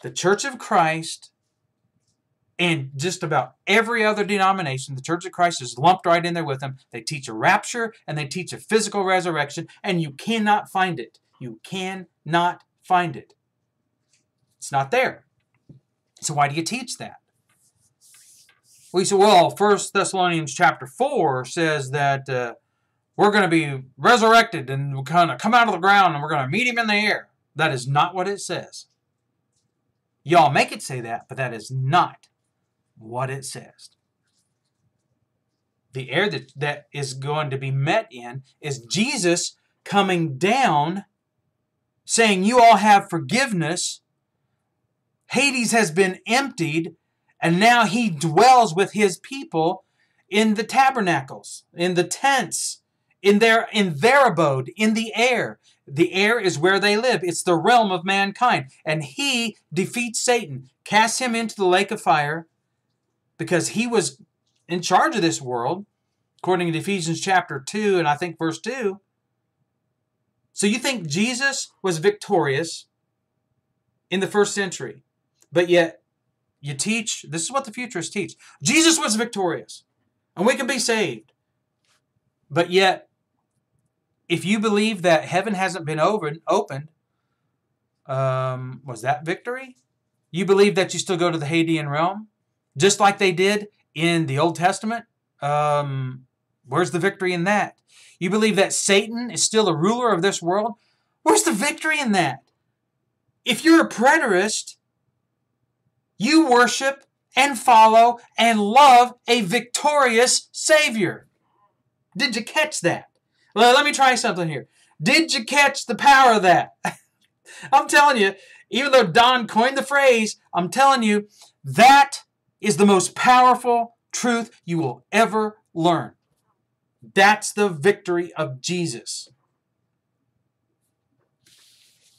The Church of Christ and just about every other denomination, the Church of Christ is lumped right in there with them. They teach a rapture and they teach a physical resurrection, and you cannot find it. You cannot find it. It's not there. So why do you teach that? We say, well, 1 Thessalonians chapter 4 says that we're going to be resurrected and we're going to come out of the ground and we're going to meet him in the air. That is not what it says. Y'all make it say that, but that is not what it says. The air that is going to be met in is Jesus coming down, saying, you all have forgiveness. Hades has been emptied, and now he dwells with his people in the tabernacles, in the tents, in their abode, in the air. The air is where they live. It's the realm of mankind. And he defeats Satan, casts him into the lake of fire, because he was in charge of this world, according to Ephesians chapter 2, and I think verse 2. So you think Jesus was victorious in the first century, but yet you teach, this is what the futurists teach, Jesus was victorious, and we can be saved. But yet, if you believe that heaven hasn't been opened, was that victory? You believe that you still go to the Hadean realm, just like they did in the Old Testament? Where's the victory in that? You believe that Satan is still the ruler of this world? Where's the victory in that? If you're a preterist, you worship and follow and love a victorious Savior. Did you catch that? Well, let me try something here. Did you catch the power of that? I'm telling you, even though Don coined the phrase, I'm telling you, that is the most powerful truth you will ever learn. That's the victory of Jesus.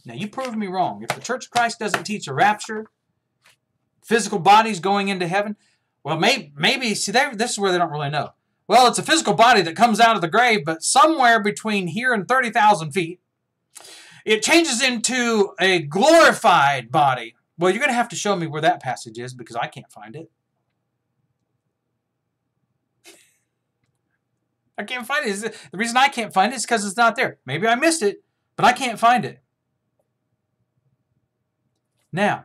Now, you proved me wrong. If the Church of Christ doesn't teach a rapture, physical bodies going into heaven, well, maybe see, this is where they don't really know. Well, it's a physical body that comes out of the grave, but somewhere between here and 30,000 feet, it changes into a glorified body. Well, you're going to have to show me where that passage is, because I can't find it. I can't find it. The reason I can't find it is because it's not there. Maybe I missed it, but I can't find it. Now,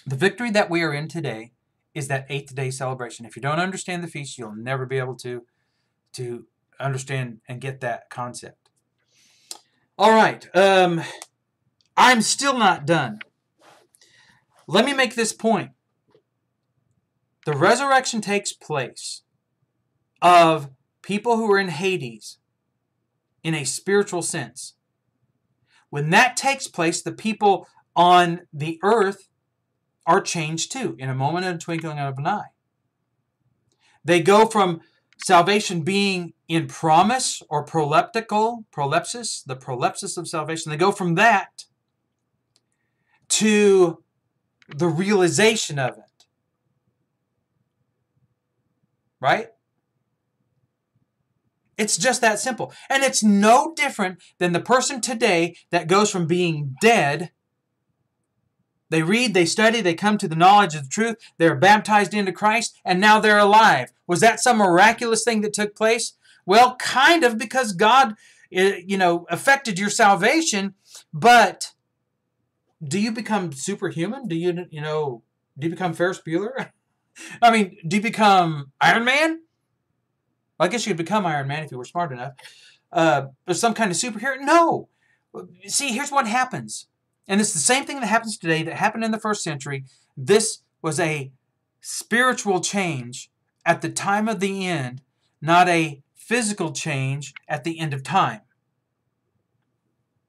the victory that we are in today is that 8th day celebration. If you don't understand the feast, you'll never be able to understand and get that concept. All right. I'm still not done. Let me make this point. The resurrection takes place of people who are in Hades in a spiritual sense. When that takes place, the people on the earth are changed too, in a moment and a twinkling of an eye. They go from salvation being in promise or prolepsis, the prolepsis of salvation. They go from that to the realization of it. Right? It's just that simple. And it's no different than the person today that goes from being dead. They read, they study, they come to the knowledge of the truth, they're baptized into Christ, and now they're alive. Was that some miraculous thing that took place? Well, kind of, because God, affected your salvation, but do you become superhuman? Do you become Ferris Bueller? I mean, do you become Iron Man? Well, I guess you could become Iron Man if you were smart enough. Or some kind of superhero? No. See, here's what happens. And it's the same thing that happens today that happened in the first century. This was a spiritual change at the time of the end, not a physical change at the end of time.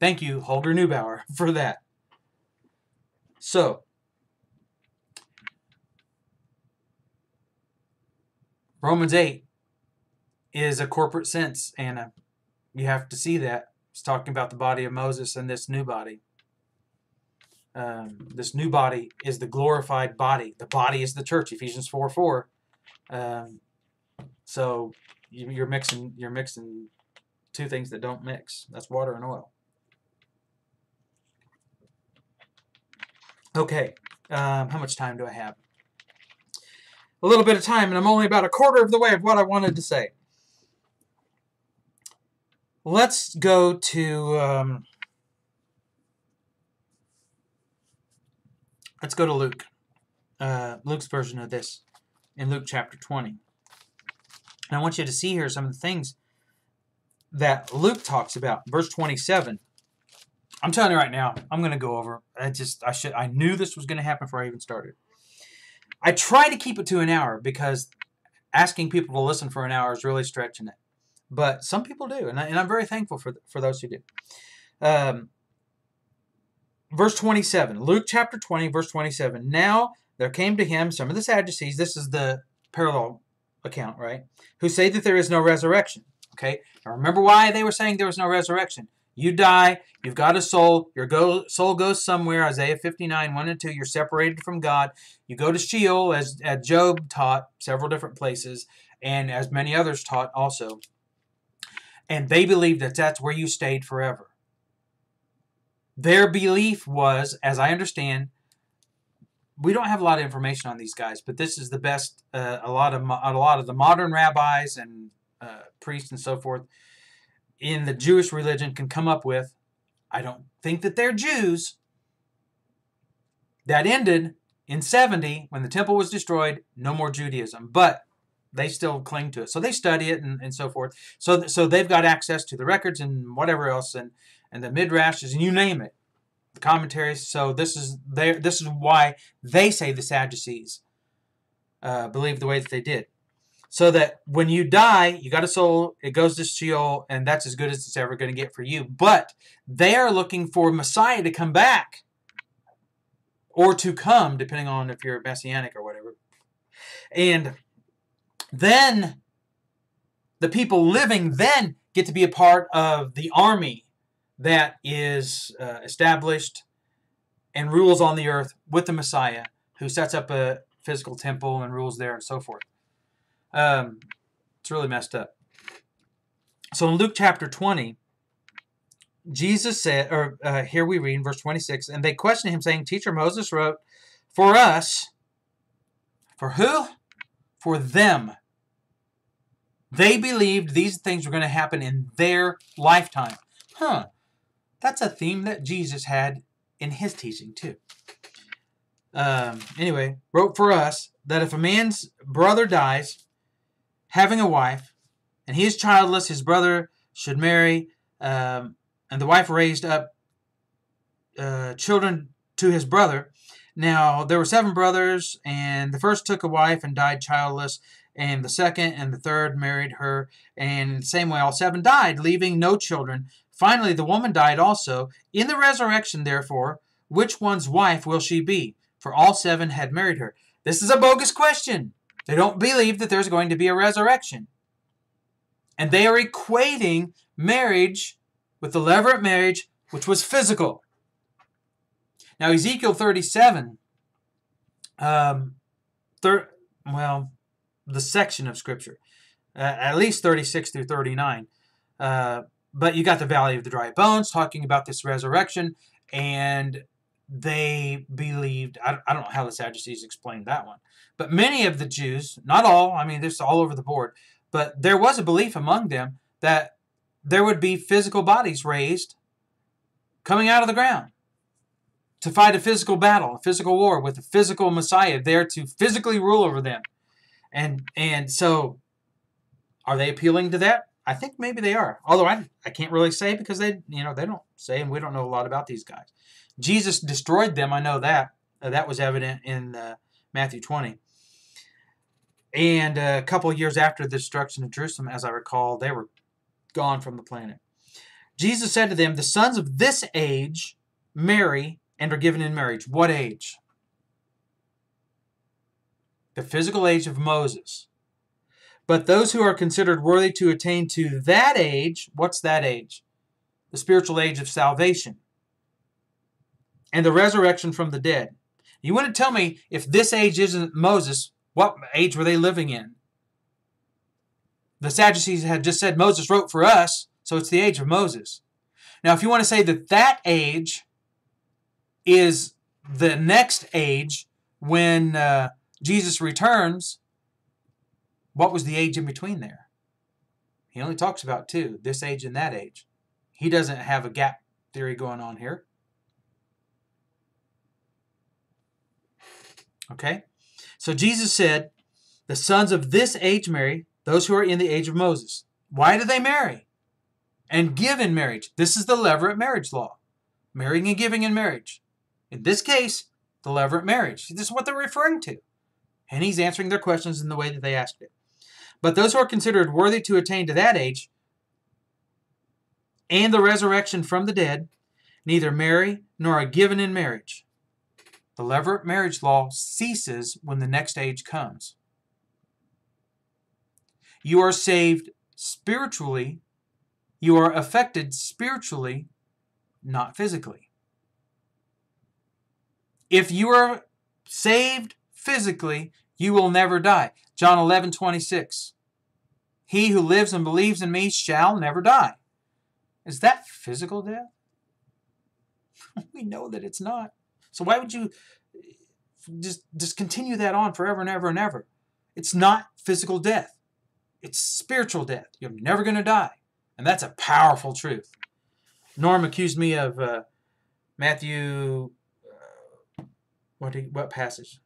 Thank you, Holger Neubauer, for that. So, Romans 8 is a corporate sense, Anna. You have to see that. It's talking about the body of Moses and this new body. This new body is the glorified body. The body is the church, Ephesians 4:4. So you're mixing two things that don't mix. That's water and oil. Okay, how much time do I have? A little bit of time, and I'm only about a quarter of the way of what I wanted to say. Let's go to Luke. Luke's version of this in Luke chapter 20. And I want you to see here some of the things that Luke talks about. Verse 27. I'm telling you right now, I'm going to go over. I knew this was going to happen before I even started. I try to keep it to an hour because asking people to listen for an hour is really stretching it. But some people do, and I'm very thankful for those who do. Verse 27, Luke chapter 20, verse 27. Now there came to him some of the Sadducees. This is the parallel account, right? Who say that there is no resurrection. Okay? Now remember why they were saying there was no resurrection. You die, you've got a soul, your soul goes somewhere, Isaiah 59, 1 and 2, you're separated from God. You go to Sheol, as Job taught, several different places, and as many others taught also. And they believed that that's where you stayed forever. Their belief was, as I understand, we don't have a lot of information on these guys, but this is the best a lot of the modern rabbis and priests and so forth in the Jewish religion can come up with. I don't think that they're Jews. That ended in 70 when the temple was destroyed. No more Judaism, but they still cling to it. So they study it and so forth. So they've got access to the records and whatever else and the midrashes and you name it, the commentaries. So this is why they say the Sadducees believe the way that they did. So that when you die, you got a soul, it goes to Sheol, and that's as good as it's ever going to get for you. But they are looking for Messiah to come back. Or to come, depending on if you're Messianic or whatever. And then the people living then get to be a part of the army that is established and rules on the earth with the Messiah, who sets up a physical temple and rules there and so forth. It's really messed up. So in Luke chapter 20, Jesus said, here we read in verse 26, and they questioned him, saying, Teacher, Moses wrote, for us, for who? For them. They believed these things were going to happen in their lifetime. That's a theme that Jesus had in his teaching too. anyway, wrote for us that if a man's brother dies, having a wife, and he is childless, his brother should marry, and the wife raised up children to his brother. Now, there were 7 brothers, and the first took a wife and died childless, and the second and the third married her, and in the same way all 7 died, leaving no children. Finally, the woman died also. In the resurrection, therefore, which one's wife will she be? For all 7 had married her. This is a bogus question. They don't believe that there's going to be a resurrection. And they are equating marriage with the levirate marriage, which was physical. Now, Ezekiel 37, the section of Scripture, at least 36 through 39, but you got the Valley of the Dry Bones talking about this resurrection, and they believed, I don't know how the Sadducees explained that one, but many of the Jews, not all, I mean, this is all over the board, but there was a belief among them that there would be physical bodies raised coming out of the ground to fight a physical battle, a physical war with a physical Messiah there to physically rule over them. And so, are they appealing to that? I think maybe they are. Although I can't really say because they don't say, and we don't know a lot about these guys. Jesus destroyed them. I know that. That was evident in Matthew 20. And a couple of years after the destruction of Jerusalem, as I recall, they were gone from the planet. Jesus said to them, the sons of this age marry and are given in marriage. What age? The physical age of Moses. But those who are considered worthy to attain to that age, what's that age? The spiritual age of salvation. And the resurrection from the dead. You want to tell me if this age isn't Moses, what age were they living in? The Sadducees had just said Moses wrote for us, so it's the age of Moses. Now, if you want to say that that age is the next age when Jesus returns, what was the age in between there? He only talks about 2, this age and that age. He doesn't have a gap theory going on here. Okay? So Jesus said, the sons of this age marry, those who are in the age of Moses. Why do they marry? And give in marriage. This is the levirate marriage law. Marrying and giving in marriage. In this case, the levirate marriage. This is what they're referring to. And he's answering their questions in the way that they asked it. But those who are considered worthy to attain to that age and the resurrection from the dead neither marry nor are given in marriage. The levirate marriage law ceases when the next age comes. You are saved spiritually. You are affected spiritually, not physically. If you are saved physically, you will never die. John 11:26. He who lives and believes in me shall never die. Is that physical death? We know that it's not. So why would you just continue that on forever and ever and ever? It's not physical death. It's spiritual death. You're never going to die. And that's a powerful truth. Norm accused me of Matthew, what passage?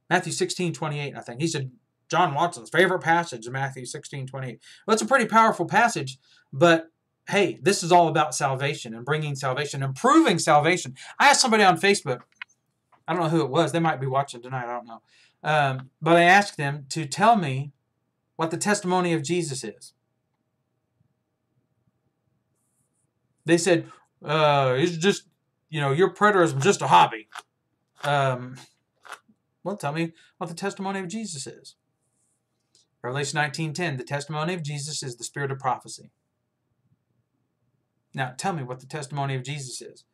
Matthew 16:28, I think. He said, John Watson's favorite passage, Matthew 16:28. Well, it's a pretty powerful passage, but hey, this is all about salvation and bringing salvation, improving salvation. I asked somebody on Facebook, I don't know who it was, they might be watching tonight, I don't know. But I asked them to tell me what the testimony of Jesus is. They said, it's just, your preterism is just a hobby. Well, tell me what the testimony of Jesus is. Revelation 19:10, the testimony of Jesus is the spirit of prophecy. Now, tell me what the testimony of Jesus is.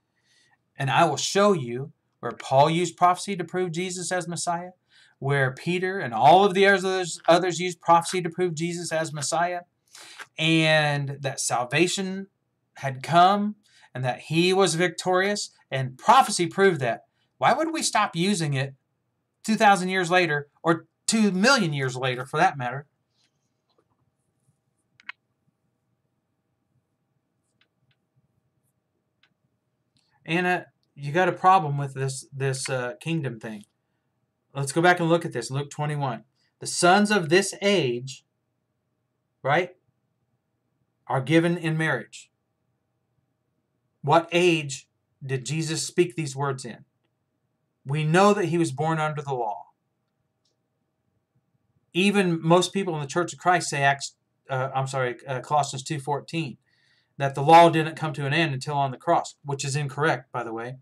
And I will show you where Paul used prophecy to prove Jesus as Messiah, where Peter and all of the others used prophecy to prove Jesus as Messiah, and that salvation had come, and that he was victorious, and prophecy proved that. Why would we stop using it 2,000 years later, or 2 million years later, for that matter? Anna, you got a problem with this kingdom thing. let's go back and look at this. Luke 21. The sons of this age, right, are given in marriage. What age did Jesus speak these words in? We know that he was born under the law. Even most people in the Church of Christ say Colossians 2:14, that the law didn't come to an end until on the cross, which is incorrect, by the way.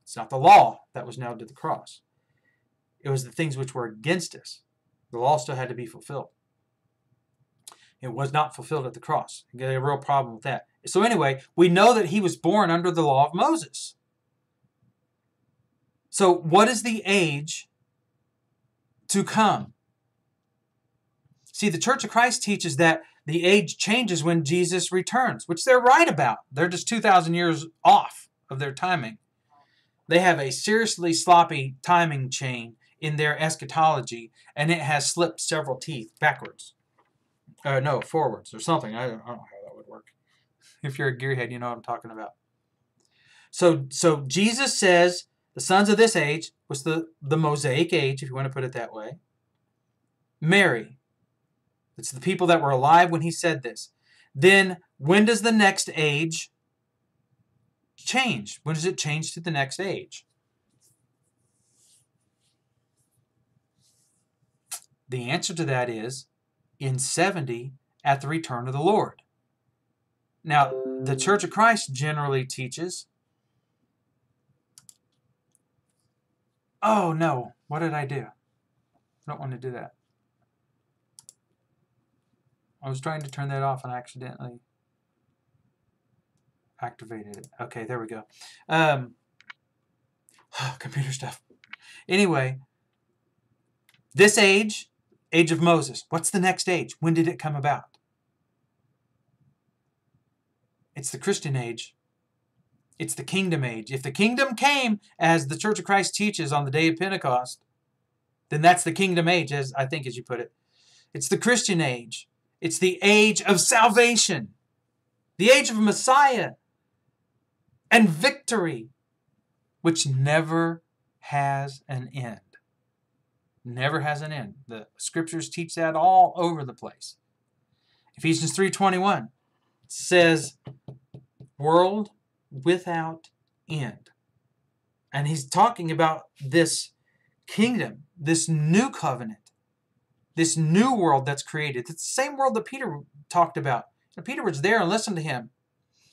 It's not the law that was nailed to the cross. It was the things which were against us. The law still had to be fulfilled. It was not fulfilled at the cross. You get a real problem with that. So anyway, we know that he was born under the law of Moses. So what is the age to come? See, the Church of Christ teaches that the age changes when Jesus returns, which they're right about. They're just 2,000 years off of their timing. They have a seriously sloppy timing chain in their eschatology, and it has slipped several teeth backwards. No, forwards or something. I don't know how that would work. If you're a gearhead, you know what I'm talking about. So Jesus says the sons of this age was the Mosaic age, if you want to put it that way. Mary. It's the people that were alive when he said this. Then when does the next age change? When does it change to the next age? The answer to that is in 70 at the return of the Lord. Now, the Church of Christ generally teaches... Oh, no. What did I do? I don't want to do that. I was trying to turn that off and I accidentally activated it. Okay, there we go. Computer stuff. Anyway, this age of Moses. What's the next age? When did it come about? It's the Christian age. It's the kingdom age. If the kingdom came, as the Church of Christ teaches on the day of Pentecost, then that's the kingdom age, as you put it. It's the Christian age. It's the age of salvation. The age of Messiah and victory, which never has an end. Never has an end. The scriptures teach that all over the place. Ephesians 3:21 says, world without end. And he's talking about this kingdom, this new covenant, this new world that's created. It's the same world that Peter talked about. And Peter was there and listened to him.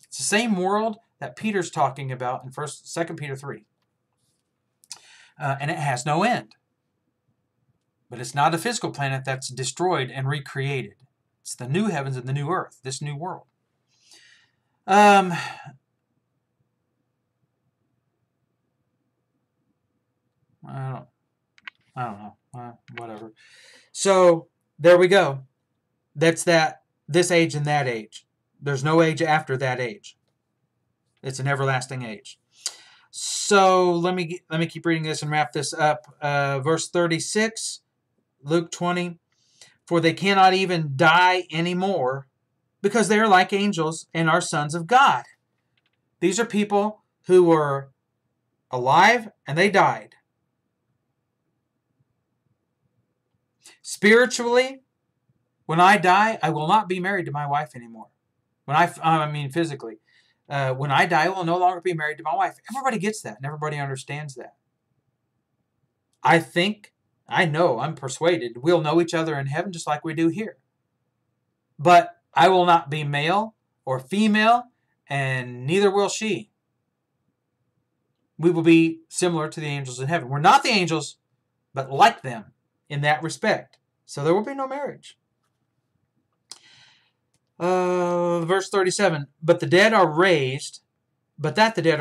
It's the same world that Peter's talking about in 2 Peter 3. And it has no end. But it's not a physical planet that's destroyed and recreated. It's the new heavens and the new earth, this new world. I don't know. Whatever. So there we go. That's this age and that age. There's no age after that age. It's an everlasting age. So let me keep reading this and wrap this up. Verse 36, Luke 20. For they cannot even die anymore, because they are like angels and are sons of God. These are people who were alive and they died. Spiritually, when I die, I will not be married to my wife anymore. Physically. When I die, I will no longer be married to my wife. Everybody gets that, and everybody understands that. I'm persuaded, we'll know each other in heaven just like we do here. But I will not be male or female, and neither will she. We will be similar to the angels in heaven. We're not the angels, but like them in that respect. So there will be no marriage. Verse 37, but that the dead are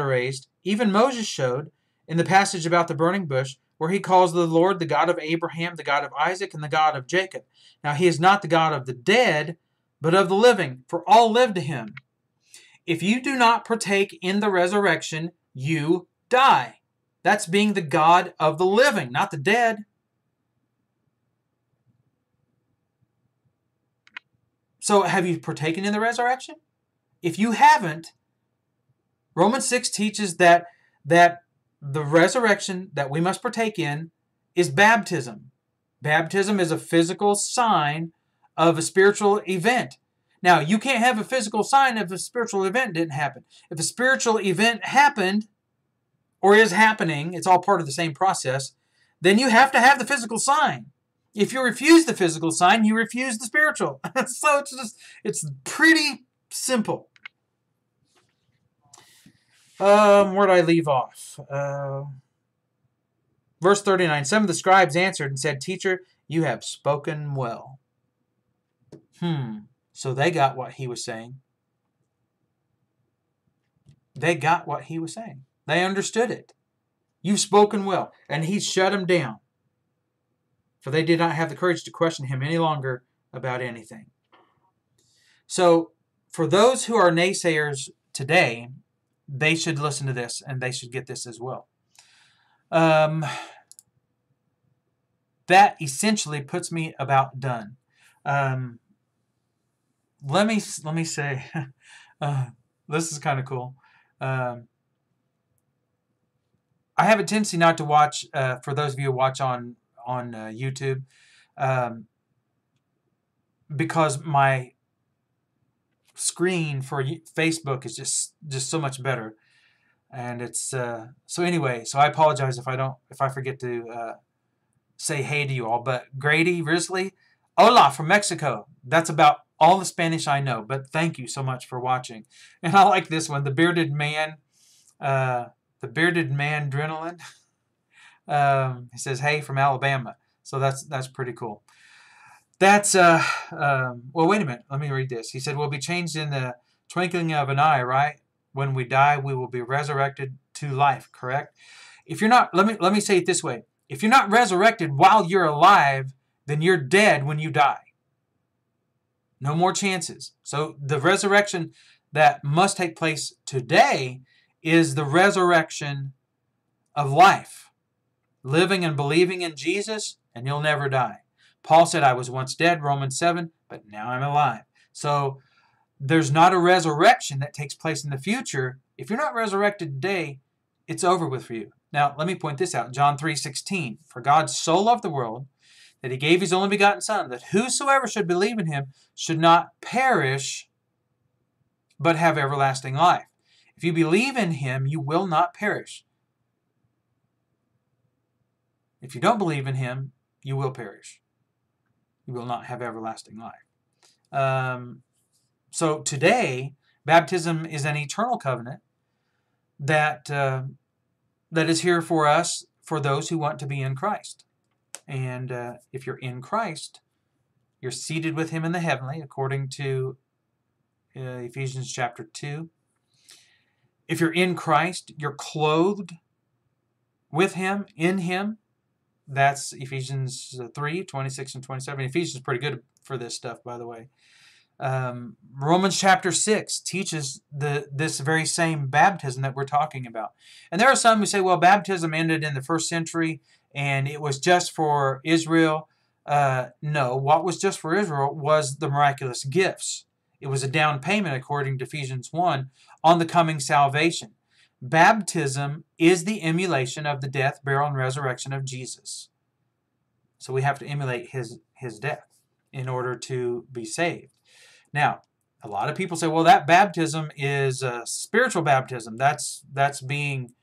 raised, even Moses showed in the passage about the burning bush, where he calls the Lord the God of Abraham, the God of Isaac, and the God of Jacob. Now he is not the God of the dead, but of the living, for all live to him. If you do not partake in the resurrection, you die. That's being the God of the living, not the dead. So have you partaken in the resurrection? If you haven't, Romans 6 teaches that the resurrection that we must partake in is baptism. Baptism is a physical sign of a spiritual event. Now, you can't have a physical sign if a spiritual event didn't happen. If a spiritual event happened or is happening, it's all part of the same process, then you have to have the physical sign. If you refuse the physical sign, you refuse the spiritual. So it's pretty simple. Where'd I leave off? Verse 39, some of the scribes answered and said, Teacher, you have spoken well. So they got what he was saying. They got what he was saying. They understood it. You've spoken well. And he shut them down. For they did not have the courage to question him any longer about anything. So, for those who are naysayers today, they should listen to this and they should get this as well. That essentially puts me about done. Let me say, this is kind of cool. I have a tendency not to watch, for those of you who watch on YouTube, because my screen for Facebook is just so much better, and it's so anyway. So I apologize if I forget to say hey to you all. But Grady Risley, hola from Mexico. That's about all the Spanish I know. But thank you so much for watching. And I like this one, the bearded man, adrenaline. He says hey from Alabama. So that's pretty cool. That's, well, wait a minute. Let me read this. He said, we'll be changed in the twinkling of an eye, right? When we die, we will be resurrected to life, correct? If you're not, let me say it this way. If you're not resurrected while you're alive, then you're dead when you die. No more chances. So the resurrection that must take place today is the resurrection of life. Living and believing in Jesus, and you'll never die. Paul said, I was once dead, Romans 7, but now I'm alive. So there's not a resurrection that takes place in the future. If you're not resurrected today, it's over with for you. Now, let me point this out. John 3:16, for God so loved the world that he gave his only begotten Son, that whosoever should believe in him should not perish, but have everlasting life. If you believe in him, you will not perish. If you don't believe in him, you will perish. You will not have everlasting life. So today, baptism is an eternal covenant that is here for us, for those who want to be in Christ. And if you're in Christ, you're seated with him in the heavenly, according to Ephesians chapter 2. If you're in Christ, you're clothed with him, in him. That's Ephesians 3, 26 and 27. Ephesians is pretty good for this stuff, by the way. Romans chapter 6 teaches this very same baptism that we're talking about. And there are some who say, well, baptism ended in the first century and it was just for Israel. No, what was just for Israel was the miraculous gifts. It was a down payment, according to Ephesians 1, on the coming salvation. Baptism is the emulation of the death, burial, and resurrection of Jesus. So we have to emulate his death in order to be saved. Now, a lot of people say, well, that baptism is spiritual baptism. That's being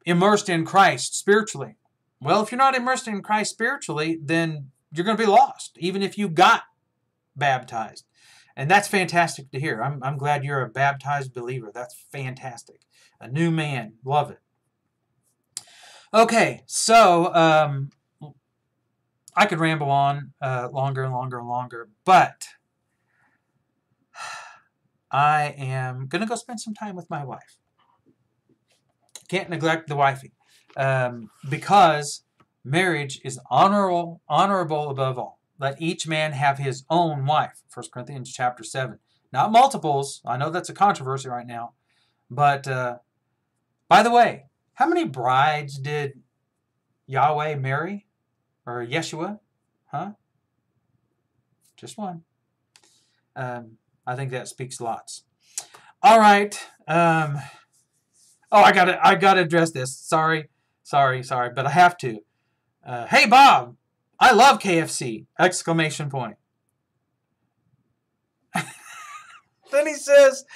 immersed in Christ spiritually. Well, if you're not immersed in Christ spiritually, then you're going to be lost, even if you got baptized. And that's fantastic to hear. I'm glad you're a baptized believer. That's fantastic. A new man. Love it. Okay, so I could ramble on longer and longer and longer, but I am going to go spend some time with my wife. Can't neglect the wifey, because marriage is honorable above all. Let each man have his own wife. 1 Corinthians chapter 7. Not multiples. I know that's a controversy right now. But, by the way, how many brides did Yahweh marry? Or Yeshua? Huh? Just one. I think that speaks lots. All right. I gotta address this. Sorry. Sorry, but I have to. Hey, Bob, I love KFC! Exclamation point. Then he says,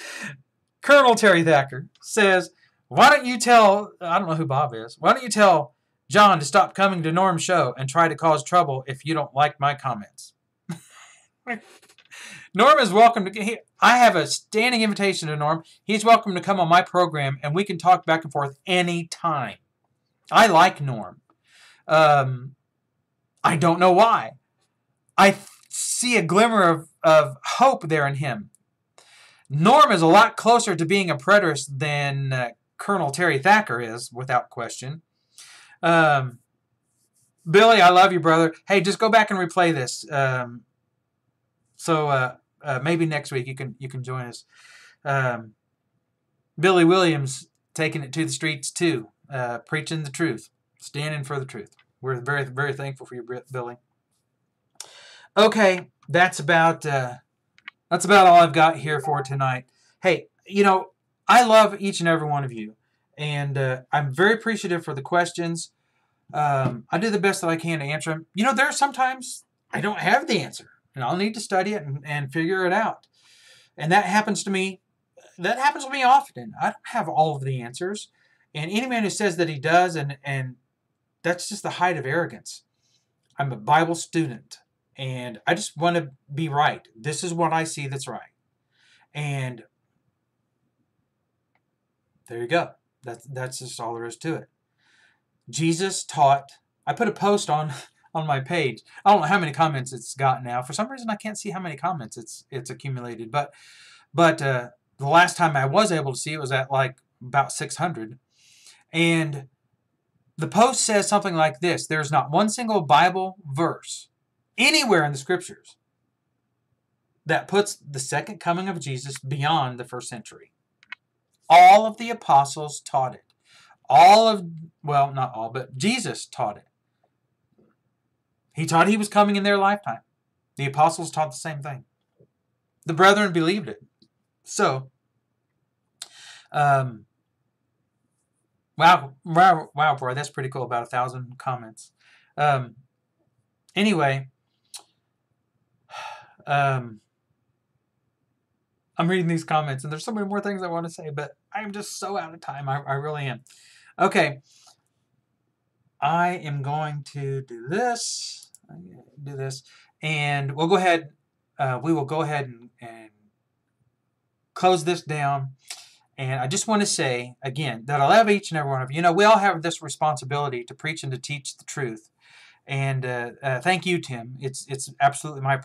Colonel Terry Thacker says, why don't you tell, I don't know who Bob is, why don't you tell John to stop coming to Norm's show and try to cause trouble if you don't like my comments? Norm is welcome to, I have a standing invitation to Norm. He's welcome to come on my program and we can talk back and forth anytime. I like Norm. I don't know why. I see a glimmer of hope there in him. Norm is a lot closer to being a preterist than Colonel Terry Thacker is, without question. Billy, I love you, brother. Hey, just go back and replay this. So maybe next week you can join us. Billy Williams taking it to the streets too, preaching the truth, standing for the truth. We're very, very thankful for you, Billy. Okay, that's about all I've got here for tonight. Hey, I love each and every one of you, and I'm very appreciative for the questions. I do the best that I can to answer them. There are sometimes I don't have the answer, and I'll need to study it and figure it out. And that happens to me. That happens to me often. I don't have all of the answers, and any man who says that he does, and that's just the height of arrogance. I'm a Bible student, and I just want to be right. This is what I see that's right. And there you go. That's just all there is to it. Jesus taught, I put a post on my page. I don't know how many comments it's got now. For some reason, I can't see how many comments it's accumulated. But the last time I was able to see it was at like about 600. And the post says something like this: there's not one single Bible verse anywhere in the scriptures that puts the second coming of Jesus beyond the first century. All of the apostles taught it. Not all, but Jesus taught it. He taught he was coming in their lifetime. The apostles taught the same thing. The brethren believed it. So, wow, boy, that's pretty cool. About 1,000 comments. Anyway, I'm reading these comments, and there's so many more things I want to say, but I'm just so out of time. I really am. Okay. I am going to do this. And we'll go ahead. We will go ahead and close this down. And I just want to say, again, that I love each and every one of you. We all have this responsibility to preach and to teach the truth. And thank you, Tim. It's absolutely my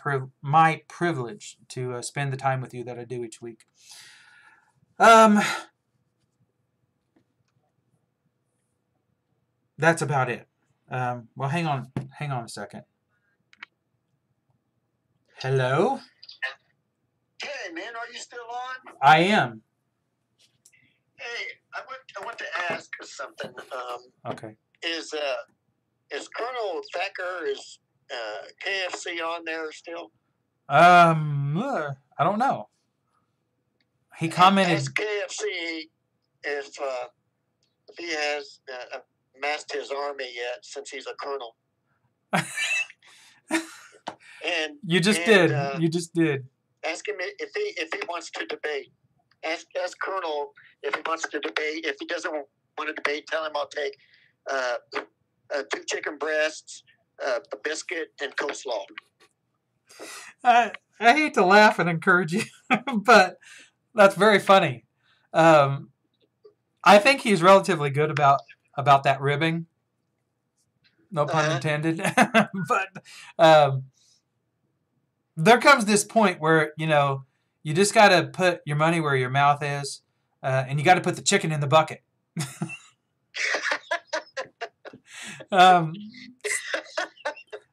privilege to spend the time with you that I do each week. That's about it. Well, hang on a second. Hello? Hey, man, are you still on? I am. Hey, I want to ask something. Okay. Is Colonel Thacker, is KFC on there still? I don't know. He commented. Ask KFC if he has amassed his army yet, since he's a colonel. And you just did. Ask him if he wants to debate. Ask Colonel if he wants to debate. If he doesn't want to debate, tell him I'll take 2 chicken breasts, a biscuit, and coleslaw. I hate to laugh and encourage you, but that's very funny. I think he's relatively good about that ribbing. No pun intended. But there comes this point where, you just got to put your money where your mouth is, and you got to put the chicken in the bucket.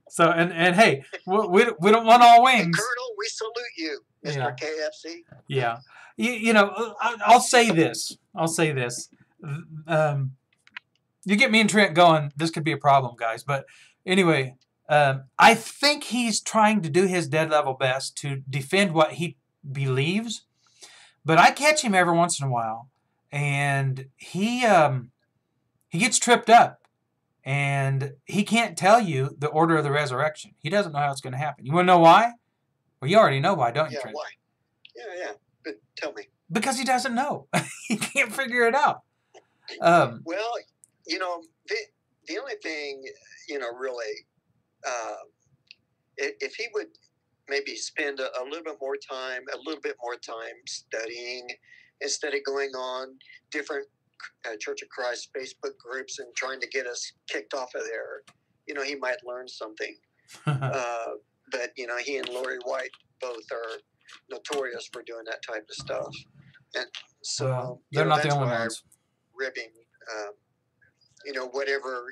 So, and hey, we don't want all wings. Hey, Colonel, we salute you, Mr. KFC. Yeah. I'll say this. You get me and Trent going, this could be a problem, guys. But anyway, I think he's trying to do his dead level best to defend what he believes. But I catch him every once in a while, and he gets tripped up. And he can't tell you the order of the resurrection. He doesn't know how it's going to happen. You want to know why? Well, you already know why, don't you, Yeah, Trent? why? Yeah. But tell me. Because he doesn't know. He can't figure it out. Well, the only thing, really, if he would maybe spend a little bit more time studying instead of going on different Church of Christ Facebook groups and trying to get us kicked off of there, he might learn something. But, he and Lori White both are notorious for doing that type of stuff. And so they're not the that's only why ones. I'm ribbing, whatever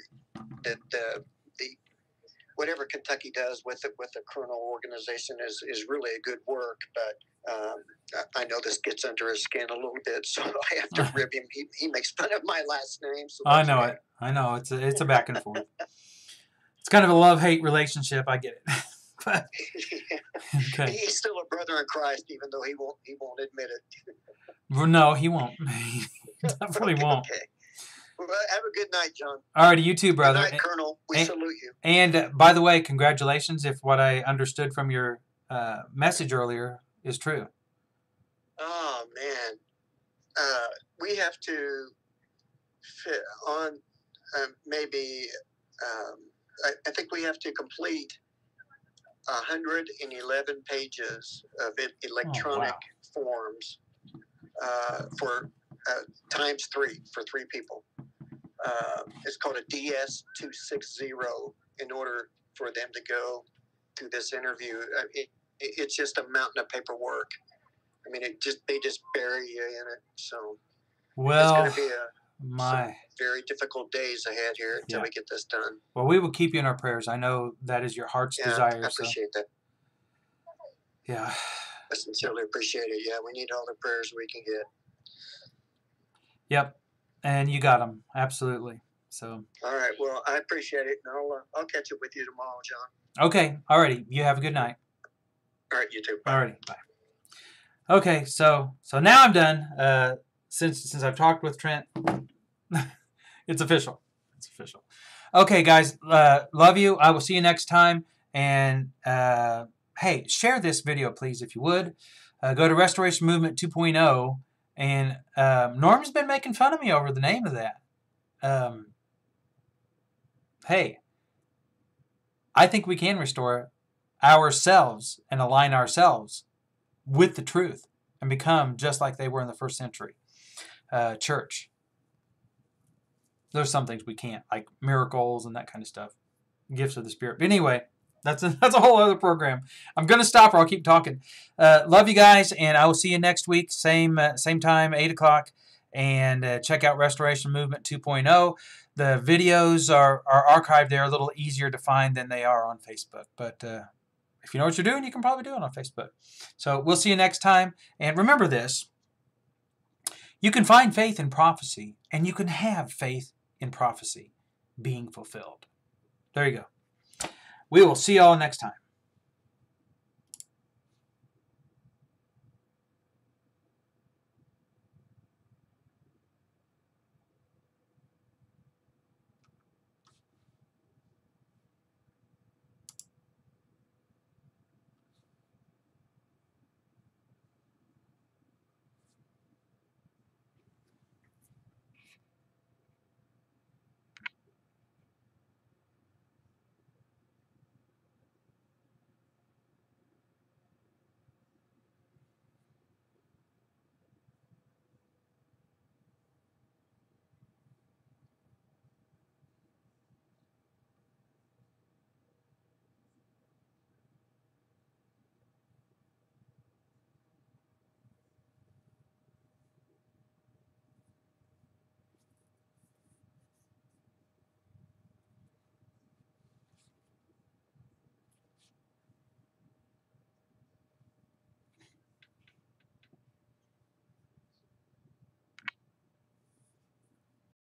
whatever Kentucky does with the Colonel organization is really a good work. But I know this gets under his skin a little bit, so I have to rib him. He makes fun of my last name. So I know it. I know it's a back and forth. It's kind of a love-hate relationship. I get it. But, okay. He's still a brother in Christ, even though he won't admit it. No, he won't. He definitely won't. Okay. Well, have a good night, John. All right, you too, brother. Good night, Colonel. We salute you. And by the way, congratulations if what I understood from your message earlier is true. Oh, man. We have to fit on maybe, I think we have to complete 111 pages of electronic forms for times 3 for 3 people. It's called a DS-260 in order for them to go to this interview. It's just a mountain of paperwork. I mean, they just bury you in it. So well, it's going to be some very difficult days ahead here until we get this done. Well, we will keep you in our prayers. I know that is your heart's desire. I appreciate that. Yeah. I sincerely appreciate it. Yeah, we need all the prayers we can get. Yep. And you got them. Absolutely. So. All right. Well, I appreciate it. And I'll catch up with you tomorrow, John. Okay. All righty. You have a good night. All right. You too. Bye. All righty. Bye. Okay. So now I'm done. Since I've talked with Trent, it's official. It's official. Okay, guys. Love you. I will see you next time. And hey, share this video, please, if you would. Go to Restoration Movement 2.0. And Norm's been making fun of me over the name of that. Hey, I think we can restore ourselves and align ourselves with the truth and become just like they were in the first century church. There's some things we can't, like miracles and that kind of stuff. Gifts of the Spirit. But anyway, that's a whole other program. I'm going to stop or I'll keep talking. Love you guys, and I will see you next week. Same time, 8 o'clock. And check out Restoration Movement 2.0. The videos are archived there, a little easier to find than they are on Facebook. But if you know what you're doing, you can probably do it on Facebook. So we'll see you next time. And remember this. You can find faith in prophecy, and you can have faith in prophecy being fulfilled. There you go. We will see you all next time.